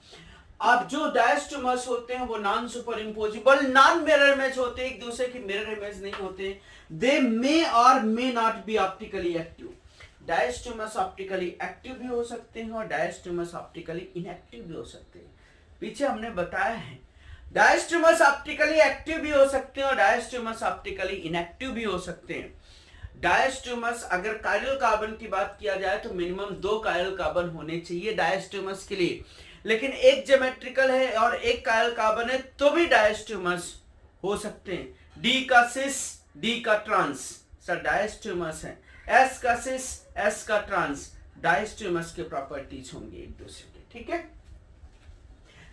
अब जो डायस्ट्रोमर्स होते हैं वो non super imposable, non mirror image होते हैं, एक दूसरे की मिरर इमेज नहीं होते। दे मे और may not be optically active. Diastereomers optically active भी हो सकते हैं और डायस्ट्रोमर्स ऑप्टिकली इनएक्टिव भी हो सकते हैं, पीछे हमने बताया है। डायस्ट्रोमर्स ऑप्टिकली एक्टिव भी हो सकते हैं और डायस्ट्रोमर्स ऑप्टिकली इनएक्टिव भी हो सकते हैं। डायस्ट्रोमर्स, अगर कायरल कार्बन की बात किया जाए तो मिनिमम 2 कायरल कार्बन होने चाहिए डायस्ट्रोमर्स के लिए। लेकिन एक ज्योमेट्रिकल है और एक कायल कार्बन है तो भी डायस्ट्यूमर्स हो सकते हैं। डी का सिस, डी का ट्रांस, सर डायस्ट्यूमर्स है। एस का सिस, एस का ट्रांस, डायस्ट्यूमर्स के प्रॉपर्टीज होंगे एक दूसरे के, ठीक है।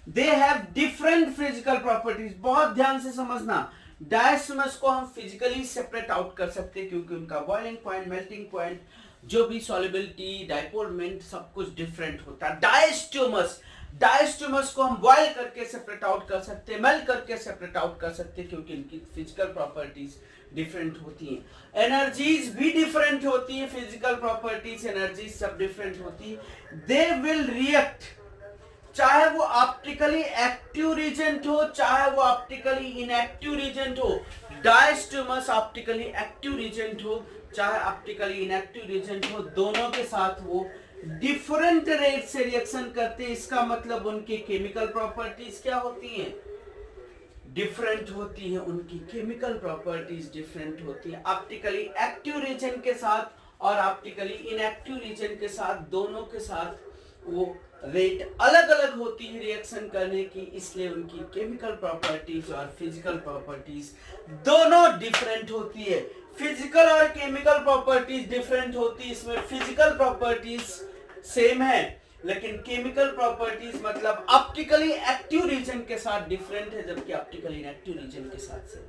They have different physical properties, बहुत ध्यान से समझना। डायस्ट्यूमर्स को हम फिजिकली सेपरेट आउट कर सकते हैं क्योंकि उनका बॉइलिंग पॉइंट, मेल्टिंग पॉइंट, जो भी सॉल्युबिलिटी, डाइपोल मोमेंट, सब कुछ डिफरेंट होता है। डायस्ट्यूमर्स को हम बॉयल करके सेपरेट आउट कर सकते हैं, मेल्ट करके सेपरेट आउट कर सकते हैं क्योंकि इनकी फिजिकल प्रॉपर्टीज डिफरेंट होती हैं। एनर्जीज भी डिफरेंट होती है, फिजिकल प्रॉपर्टीज, एनर्जीज सब डिफरेंट होती है। दे विल रिएक्ट, चाहे वो ऑप्टिकली एक्टिव रीजेंट हो, चाहे वो ऑप्टिकली इनएक्टिव रीजेंट हो। डायस्ट्यूमर्स ऑप्टिकली एक्टिव रीजेंट हो, चाहे ऑप्टिकली इनएक्टिव रीजेंट हो, दोनों के साथ वो डिफरेंट रेट से रिएक्शन करते हैं। इसका मतलब उनकी केमिकल प्रॉपर्टीज क्या होती हैं? डिफरेंट होती है। उनकी केमिकल प्रॉपर्टीज डिफरेंट होती है। ऑप्टिकली एक्टिव रीजन के साथ और ऑप्टिकली इनएक्टिव रीजन के साथ, दोनों के साथ वो रेट अलग अलग होती है रिएक्शन करने की, इसलिए उनकी केमिकल प्रॉपर्टीज और फिजिकल प्रॉपर्टीज दोनों डिफरेंट होती है। फिजिकल और केमिकल प्रॉपर्टीज डिफरेंट होती है, इसमें फिजिकल प्रॉपर्टीज सेम है लेकिन केमिकल प्रॉपर्टीज मतलब ऑप्टिकली एक्टिव रीजन के साथ डिफरेंट है, जबकि ऑप्टिकली इनएक्टिव रीजन के साथ सेम।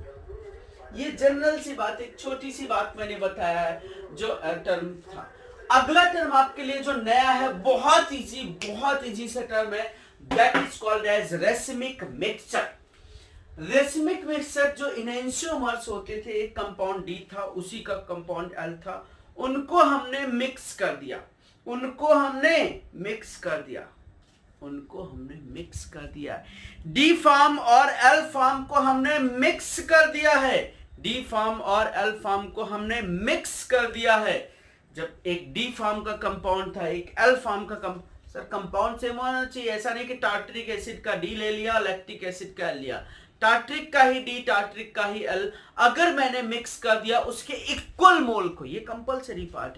ये जनरल सी बात, एक छोटी सी बात मैंने बताया है जो टर्म था। अगला टर्म आपके लिए जो नया है, बहुत इजी से टर्म है, that is called as racemic mixture. Racemic mixture जो इनएंशियोमर्स होते थे, एक कंपाउंड डी था, उसी का कंपाउंड एल था, उनको हमने मिक्स कर दिया, डी फार्म और एल फार्म को हमने मिक्स कर दिया है, जब एक डी फार्म का कंपाउंड था, एक एल फार्म का सर कंपाउंड सेम होना चाहिए, ऐसा नहीं कि टार्टरिक एसिड का डी ले लिया, लैक्टिक एसिड का एल लिया। टार्टरिक का ही डी, टार्टरिक का ही एल, अगर मैंने मिक्स कर दिया उसके इक्वल मोल को, ये कंपलसरी पार्ट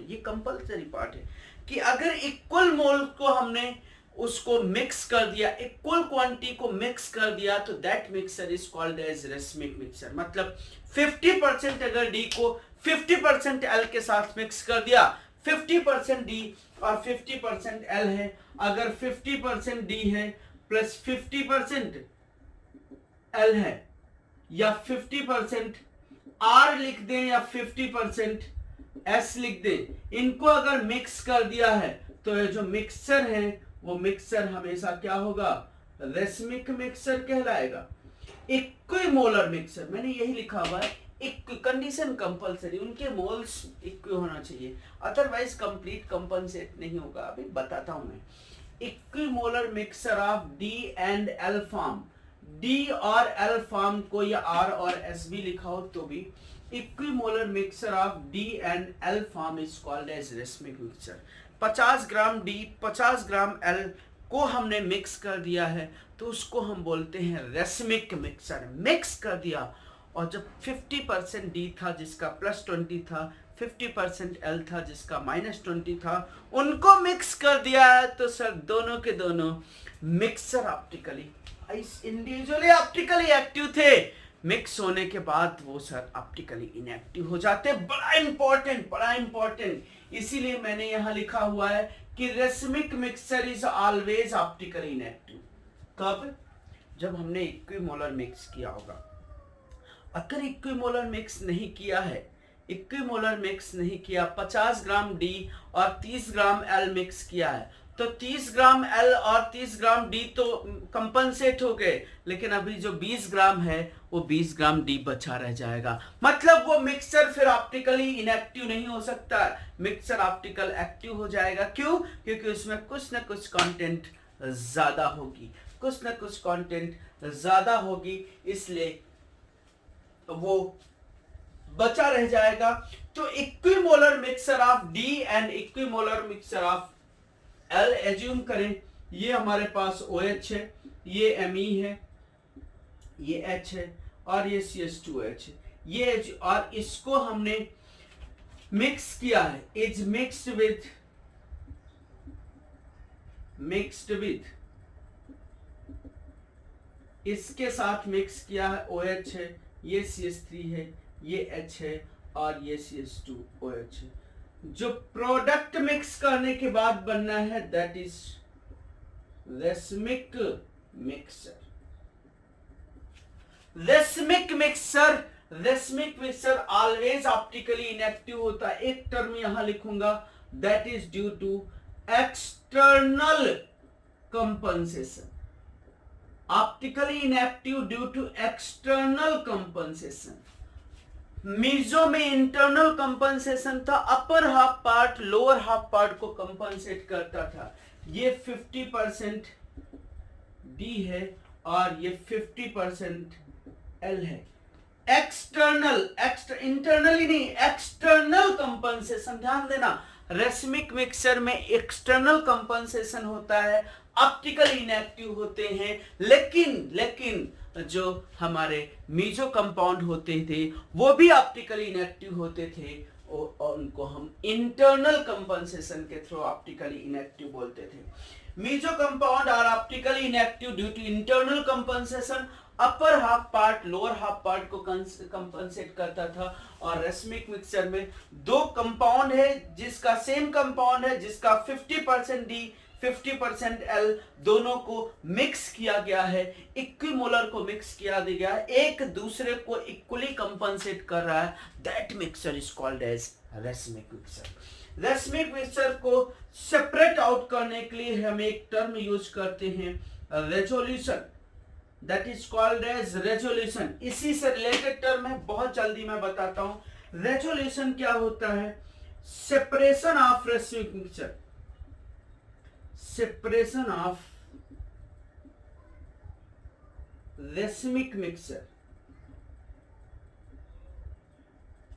है कि अगर इक्वल मोल को हमने उसको मिक्स कर दिया, इक्वल क्वांटिटी को मिक्स कर दिया, तो that mixture is called as racemic mixture. मतलब 50% अगर डी को 50% एल के साथ मिक्स कर दिया, 50% डी और 50% एल है, अगर 50% डी है प्लस 50% एल है, या 50% आर लिख दें या 50% एस लिख दें, इनको अगर मिक्स कर दिया है तो ये जो मिक्सचर है वो मिक्सचर हमेशा क्या होगा? रेसिमिक मिक्सचर कहलाएगा। इक्विमोलर मिक्सचर, मैंने यही लिखा हुआ है, एक कंडीशन कंपलसरी, उनके मोल्स इक्वल होना चाहिए, अदरवाइज कंप्लीट कंपनसेट नहीं होगा। अभी बताता हूं मैं। Equimolar mixture of D and L form, D और एल फॉर्म को या आर और एस भी लिखा हो तो भी, equimolar mixture of D and L form is called as racemic mixture. 50 gram D 50 gram L को हमने मिक्स कर दिया है तो उसको हम बोलते हैं रेसिमिक मिक्सचर। मिक्स कर दिया, और जब 50% डी था जिसका +20 था, 50% एल था जिसका -20 था, उनको मिक्स कर दिया है तो सर दोनों के दोनों mixture optically individually optically active थे, मिक्स होने के बाद वो सर ऑप्टिकली इनएक्टिव हो जाते। बड़ा इंपॉर्टेंट, इसीलिए मैंने यहां लिखा हुआ है कि racemic mixture is always optically inactive. कब? जब हमने इक्विमोलर मिक्स किया होगा। अगर इक्विमोलर मिक्स नहीं किया, 50 ग्राम डी और 30 ग्राम एल मिक्स किया है, तो 30 ग्राम एल और 30 ग्राम डी तो कंपनसेट हो गए, लेकिन अभी जो 20 ग्राम है वो 20 ग्राम डी बचा रह जाएगा। मतलब वो मिक्सचर फिर ऑप्टिकली इनएक्टिव नहीं हो सकता, मिक्सचर ऑप्टिकल एक्टिव हो जाएगा। क्यों? क्योंकि उसमें कुछ ना कुछ कंटेंट ज्यादा होगी, इसलिए वो बचा रह जाएगा। तो equimolar mixture of D and equimolar mixture of L assume करें, ये हमारे पास OH है, ये Me है, ये H है और ये CH2H है, ये और इसको हमने मिक्स किया है, इज मिक्स्ड विथ इसके साथ मिक्स किया है OH है, ये CH3 है, ये H है और ये CH2OH है। जो प्रोडक्ट मिक्स करने के बाद बनना है that is racemic mixer. Racemic mixer, racemic mixer always optically inactive होता है। एक टर्म यहां लिखूंगा that is due to external compensation. Optically inactive due to external compensation. Meso में इंटरनल कंपनसेशन था, upper half part lower half part को compensate करता था। ये 50% डी है और ये 50% एल है। एक्सटर्नल इंटरनली नहीं, एक्सटर्नल कंपनसेशन। ध्यान देना, रेसमिक मिक्सर में एक्सटर्नल कंपनसेशन होता है, ऑप्टिकल इनएक्टिव होते हैं। लेकिन जो हमारे मीजो कंपाउंड होते थे वो भी ऑप्टिकली इनएक्टिव होते थे और उनको हम इंटरनल कंपनसेशन के थ्रू ऑप्टिकली इनएक्टिव बोलते थे। Meso compound are optically inactive due to internal compensation. Upper half part lower half part को कंपनसेट करता था। और रेसमिक मिक्सचर में दो कंपाउंड है जिसका सेम कंपाउंड है, जिसका 50% डी 50% एल दोनों को मिक्स किया गया है, इक्विमोलर को मिक्स किया गया है, एक दूसरे को इक्वली कंपनसेट कर रहा है। That mixture is called as racemic mixture. Racemic mixture को सेपरेट आउट करने के लिए हम एक टर्म यूज करते हैं resolution, that is called as resolution. इसी से रिलेटेड टर्म है, बहुत जल्दी मैं बताता हूं। रेजोल्यूशन क्या होता है? Separation of racemic mixture, separation of racemic mixture,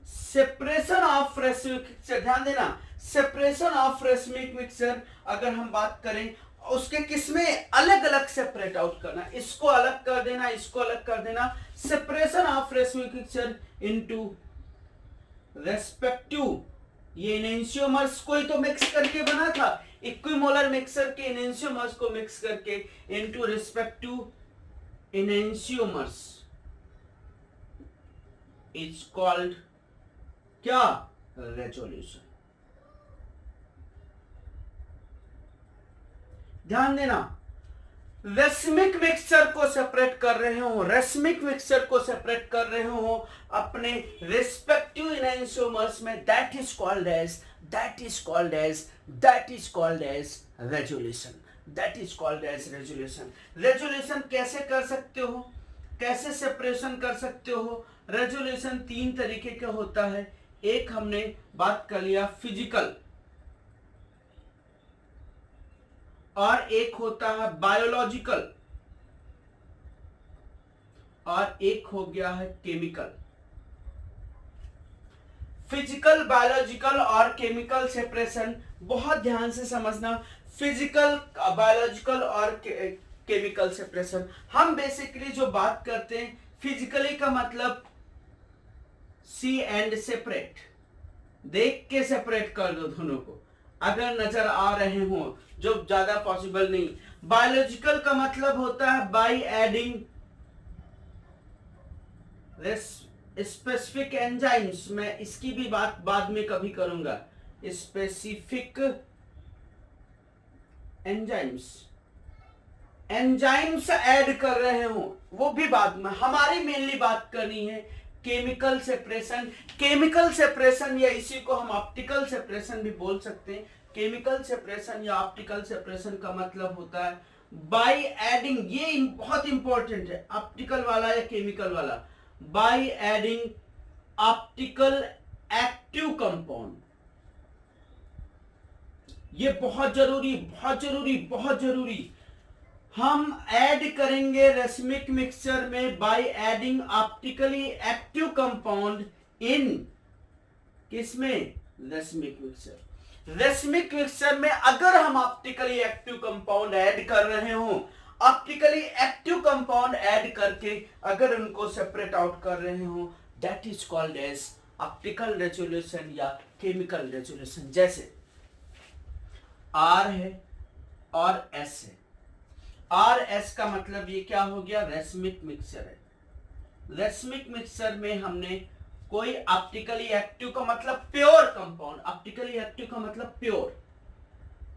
separation of racemic mixture. ध्यान देना, सेपरेशन ऑफ रेसमिक मिक्सचर अगर हम बात करें उसके किसमें अलग अलग सेपरेट आउट करना, इसको अलग कर देना, इसको अलग कर देना। Separation of racemic mixture into respective, ये एनेंशियोमर्स को ही तो मिक्स करके बना था, इक्विमोलर मिक्सर के एनेंशियोमर्स को मिक्स करके into respective enantiomers is called क्या? रेजोल्यूशन। ध्यान देना, रेसमिक मिक्सचर को सेपरेट कर रहे हो, रेसमिक मिक्सचर को सेपरेट कर रहे हो अपने रेस्पेक्टिव एनेंशियोमर्स में, that is called as resolution. That is called as resolution. Resolution कैसे कर सकते हो, कैसे सेपरेशन कर सकते हो? रेजोल्यूशन तीन तरीके का होता है। एक हमने बात कर लिया फिजिकल, और एक होता है बायोलॉजिकल, और एक हो गया है केमिकल। फिजिकल, बायोलॉजिकल और केमिकल सेपरेशन बहुत ध्यान से समझना। फिजिकल, बायोलॉजिकल और केमिकल सेपरेशन हम बेसिकली जो बात करते हैं, फिजिकली का मतलब सी एंड सेपरेट, देख के सेपरेट कर दो दोनों को अगर नजर आ रहे हो, जो ज्यादा पॉसिबल नहीं। बायोलॉजिकल का मतलब होता है बाय एडिंग स्पेसिफिक एंजाइम्स, मैं इसकी भी बात बाद में कभी करूंगा। स्पेसिफिक एंजाइम्स ऐड कर रहे हो, वो भी बाद में। हमारी मेनली बात करनी है केमिकल सेपरेशन या इसी को हम ऑप्टिकल सेपरेशन भी बोल सकते हैं। केमिकल सेपरेशन या ऑप्टिकल सेपरेशन का मतलब होता है बाय एडिंग, ये बहुत इंपॉर्टेंट है, ऑप्टिकल वाला या केमिकल वाला, by adding optical active compound. ये बहुत जरूरी। हम ऐड करेंगे रेसमिक मिक्सचर में by adding optically active compound in किसमें? Racemic mixture. रेसमिक मिक्सचर में अगर हम ऑप्टिकली एक्टिव कंपाउंड ऐड कर रहे हो, ऑप्टिकली एक्टिव कंपाउंड ऐड करके अगर उनको सेपरेट आउट कर रहे हो, that is called as optical resolution या केमिकल रेजोल्यूशन। जैसे R है और S है, आर एस का मतलब ये क्या हो गया, रेसमिक मिक्सचर है। रेसमिक मिक्सचर में हमने कोई ऑप्टिकली एक्टिव का मतलब प्योर कंपाउंड, ऑप्टिकली एक्टिव का मतलब प्योर,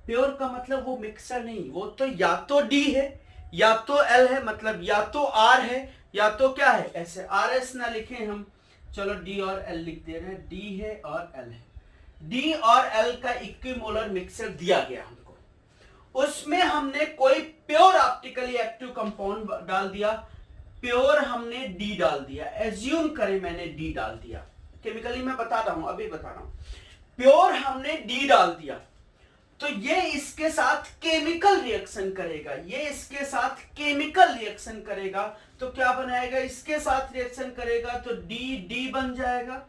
प्योर का मतलब वो मिक्सर नहीं, वो तो या तो डी है या तो एल है, मतलब या तो आर है या तो क्या है, ऐसे आर एस ना लिखे हम, चलो डी और एल लिख दे रहे हैं, डी है और एल है। डी और एल का इक्विमोलर मिक्सर दिया गया हमको, उसमें हमने कोई प्योर ऑप्टिकली एक्टिव कंपाउंड डाल दिया, प्योर हमने डी डाल दिया, एज्यूम करें मैंने डी डाल दिया, केमिकली मैं बता रहा हूं, अभी बता रहा हूं, प्योर हमने डी डाल दिया, तो ये इसके साथ केमिकल रिएक्शन करेगा, ये इसके साथ केमिकल रिएक्शन करेगा, तो क्या बनाएगा, इसके साथ रिएक्शन करेगा तो डी डी बन जाएगा,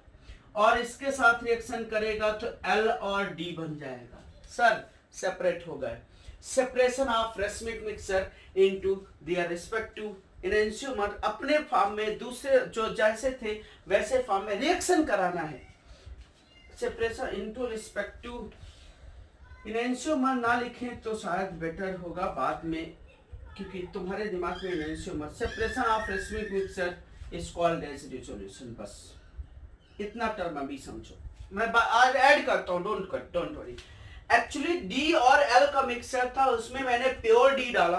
और इसके साथ रिएक्शन करेगा तो एल और डी बन जाएगा। सर सेपरेट हो गए, separation of racemic mixture into their respective enantiomer, अपने फॉर्म में दूसरे जो जैसे थे वैसे फॉर्म में रिएक्शन कराना है, सेपरेशन इनटू रिस्पेक्टिव इनेंशियोमर ना लिखें तो शायद बेटर होगा बाद में, क्योंकि तुम्हारे दिमाग में enantiomer, separation of racemic mixture is called as dissolution, बस इतना टर्म अभी समझो, मैं आज ऐड करता हूं, डोंट वरी। एक्चुअली डी और एल का मिक्सचर था, उसमें मैंने प्योर डी डाला,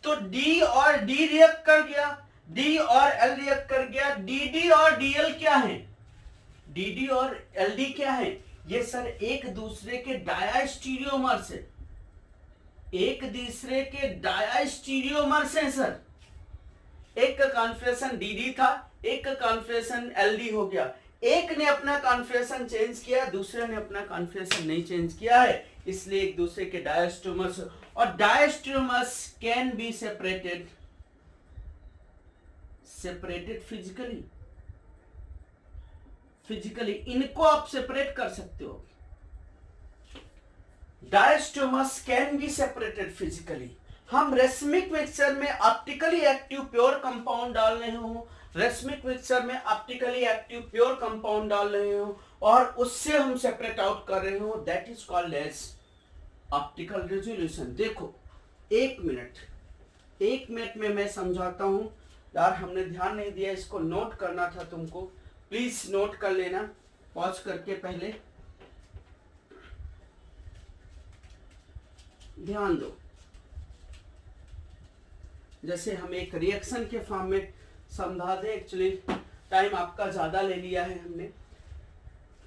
तो डी और डी रिएक्ट कर गया, डी और एल रिएक्ट कर गया, डी और डीएल क्या है, डी और एलडी क्या है, ये सर एक दूसरे के डायास्टीरियोमर्स है, एक दूसरे के डायास्टीरियोमर्स हैं सर, एक का कॉन्फिगरेशन डी था, एक का कॉन्फिगरेशन एलडी हो गया, एक ने अपना कॉन्फिगरेशन चेंज किया, दूसरे ने अपना कॉन्फिगरेशन नहीं चेंज किया है, इसलिए एक दूसरे के डायस्टोमर्स, और डायस्टोमर्स कैन बी सेपरेटेड फिजिकली इनको आप सेपरेट कर सकते हो, डायस्टोमर्स कैन बी सेपरेटेड फिजिकली। हम रेसमिक मिक्सचर में ऑप्टिकली एक्टिव प्योर कंपाउंड डाल रहे हो, रेसमिक मिक्सचर में ऑप्टिकली एक्टिव प्योर कंपाउंड डाल रहे हो, और उससे हम सेपरेट आउट कर रहे हो, that is called as optical resolution. देखो एक मिनट में मैं समझाता हूं, यार हमने ध्यान नहीं दिया, इसको नोट करना था तुमको, प्लीज नोट कर लेना पॉज करके, पहले ध्यान दो, जैसे हम एक रिएक्शन के फॉर्म में समझा दे, एक्चुअली टाइम आपका ज्यादा ले लिया है हमने।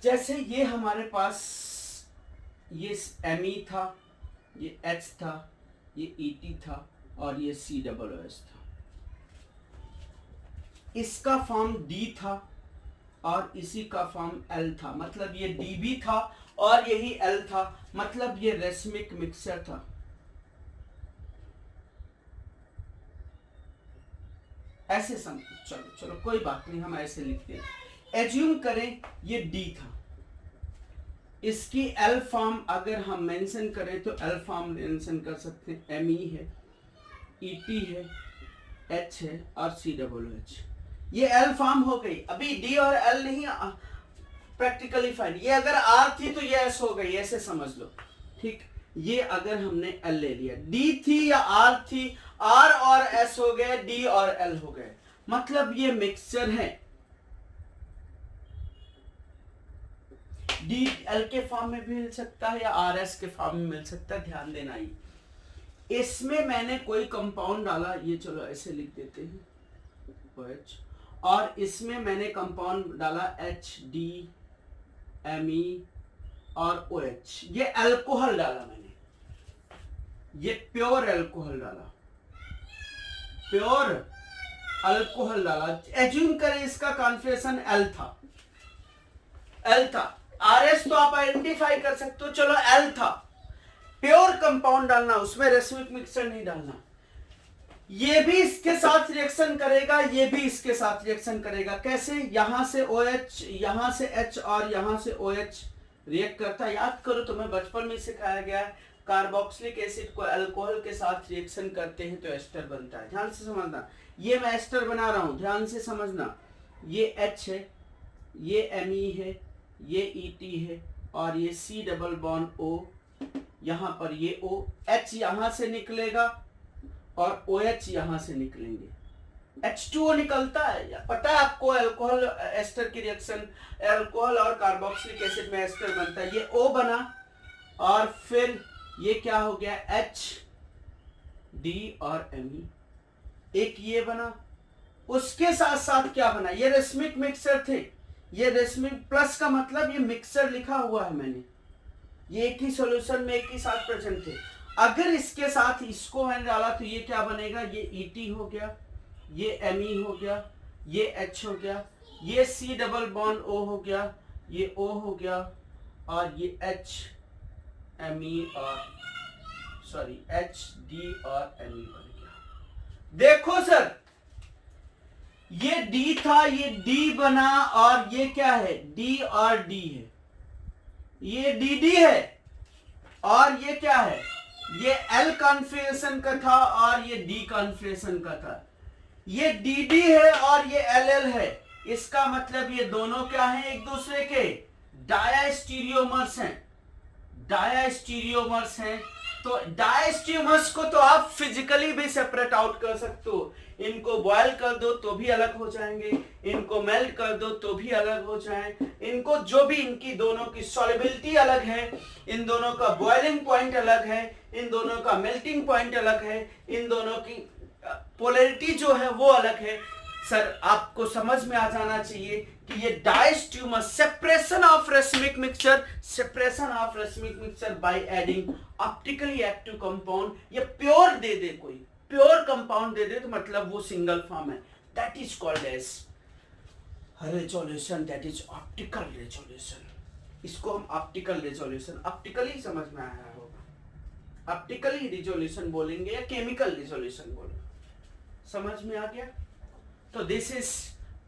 जैसे ये हमारे पास ये Me था, ये H था, ये Et था और ये COOH था, इसका फॉर्म D था और इसी का फॉर्म L था, मतलब ये Db था और यही L था, मतलब ये रेसमिक मिक्सचर था। ऐसे चलो कोई बात नहीं, हम ऐसे लिखते हैं, एज्यूम करें ये D था, इसकी L फॉर्म अगर हम मेंशन करें तो L फॉर्म मेंशन कर सकते हैं, Me है, Et है, H है और COOH, ये L फॉर्म हो गई। अभी D और L नहीं प्रैक्टिकली फाइंड, ये अगर R थी तो ये S हो गई, ऐसे समझ लो, ठीक। ये अगर हमने L ले लिया, D थी या R थी, R और S हो गए, D और L हो गए, मतलब ये मिक्सचर है, D L के फॉर्म में भी मिल सकता है या R S के फॉर्म में मिल सकता है, ध्यान देना ही। इसमें मैंने कोई कंपाउंड डाला, ये चलो ऐसे लिख देते हैं OH, और इसमें मैंने कंपाउंड डाला HD Me और OH, ये अल्कोहल डाला मैंने, ये प्योर अल्कोहल डाला, प्योर अल्कोहल डाला। एज्यूम करें इसका कॉन्फिगरेशन L था, RS तो आप आइडेंटिफाई कर सकते हो, चलो L था, प्योर कंपाउंड डालना, उसमें रेसमिक मिक्सचर नहीं डालना, ये भी इसके साथ रिएक्शन करेगा, ये भी इसके साथ रिएक्शन करेगा, कैसे, यहां से OH, यहां से H और यहां से OH रिएक्ट करता है, याद करो तुम्हें बचपन में सिखाया गया है, कार्बोक्सिलिक एसिड को अल्कोहल के साथ रिएक्शन करते हैं तो एस्टर बनता है, ध्यान से समझना, ये मैं एस्टर बना रहा हूं, ध्यान से समझना, ये H है, ये Me है, ये Et है और ये C डबल बॉन्ड O, यहां पर ये O, H यहां से निकलेगा और OH यहां से निकलेंगे, H2O निकलता है, पता है आपको अल्कोहल एस्टर की रिएक्शन, अल्कोहल और कार्बोक्सिलिक एसिड में एस्टर बनता है, ये O बना और फिर ये क्या हो गया H D और Me, एक ये बना, उसके साथ साथ क्या बना, ये रेसमिक मिक्सचर थे, ये रेसमिक प्लस का मतलब ये मिक्सचर लिखा हुआ है मैंने, ये एक ही सॉल्यूशन में एक ही साथ प्रेजेंट थे। अगर इसके साथ इसको मैंने डाला तो ये क्या बनेगा, ये ET हो गया, ये Me हो गया, ये H हो गया, ये C डबल बॉन्ड O हो गया, ये O हो गया और ये H Me और सॉरी H D और Me बन गया। देखो सर ये D था, ये D बना और ये क्या है D और D है, ये DD है और ये क्या है, ये L कॉन्फ़िगरेशन का था और ये D कॉन्फ़िगरेशन का था, ये DD है और ये LL है, इसका मतलब ये दोनों क्या हैं, एक दूसरे के डायस्टीरियोमर्स हैं, डायस्टीरियोमर्स हैं। तो डायस्टीरियोमर्स को तो आप फिजिकली भी सेपरेट आउट कर सकते हो, इनको बॉयल कर दो तो भी अलग हो जाएंगे, इनको मेल्ट कर दो तो भी अलग हो जाए, इनको जो भी इनकी दोनों की सॉल्युबिलिटी अलग है, इन दोनों का बॉइलिंग पॉइंट अलग है, इन दोनों का मेल्टिंग पॉइंट अलग है, इन दोनों की पोलैरिटी जो है वो अलग है। सर आपको समझ में आ जाना चाहिए कि ये diastereomer separation of racemic mixture, separation of racemic mixture by adding optically active compound, ये प्योर दे दे, कोई प्योर कंपाउंड दे दे तो मतलब वो सिंगल फॉर्म है, that is called as resolution, that is optical resolution. इसको हम ऑप्टिकल रेजोल्यूशन, ऑप्टिकली समझ में आया होगा, ऑप्टिकली रिजोल्यूशन बोलेंगे या केमिकल रिजोल्यूशन बोलेंगे, समझ में आ गया। तो this is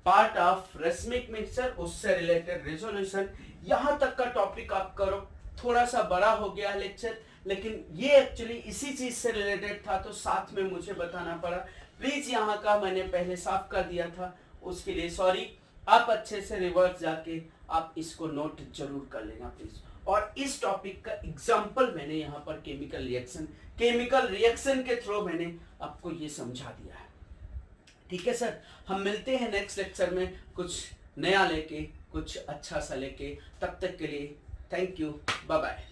part of racemic mixture, उससे रिलेटेड रेजोल्यूशन। यहां तक का टॉपिक आप करो, थोड़ा सा बड़ा हो गया लेक्चर, लेकिन ये एक्चुअली इसी चीज से रिलेटेड था तो साथ में मुझे बताना पड़ा। प्लीज यहाँ का मैंने पहले साफ कर दिया था, उसके लिए सॉरी। आप अच्छे से रिवर्स जाके आप इसको नोट जरूर कर लेना प्लीज। और इस टॉपिक का एग्जाम्पल मैंने यहाँ पर केमिकल रिएक्शन के थ्रू मैंने आपको ये समझा दिया है। ठीक है सर, हम मिलते हैं नेक्स्ट लेक्चर में कुछ नया लेके, कुछ अच्छा सा लेके। तब तक के लिए थैंक यू, बाय बाय।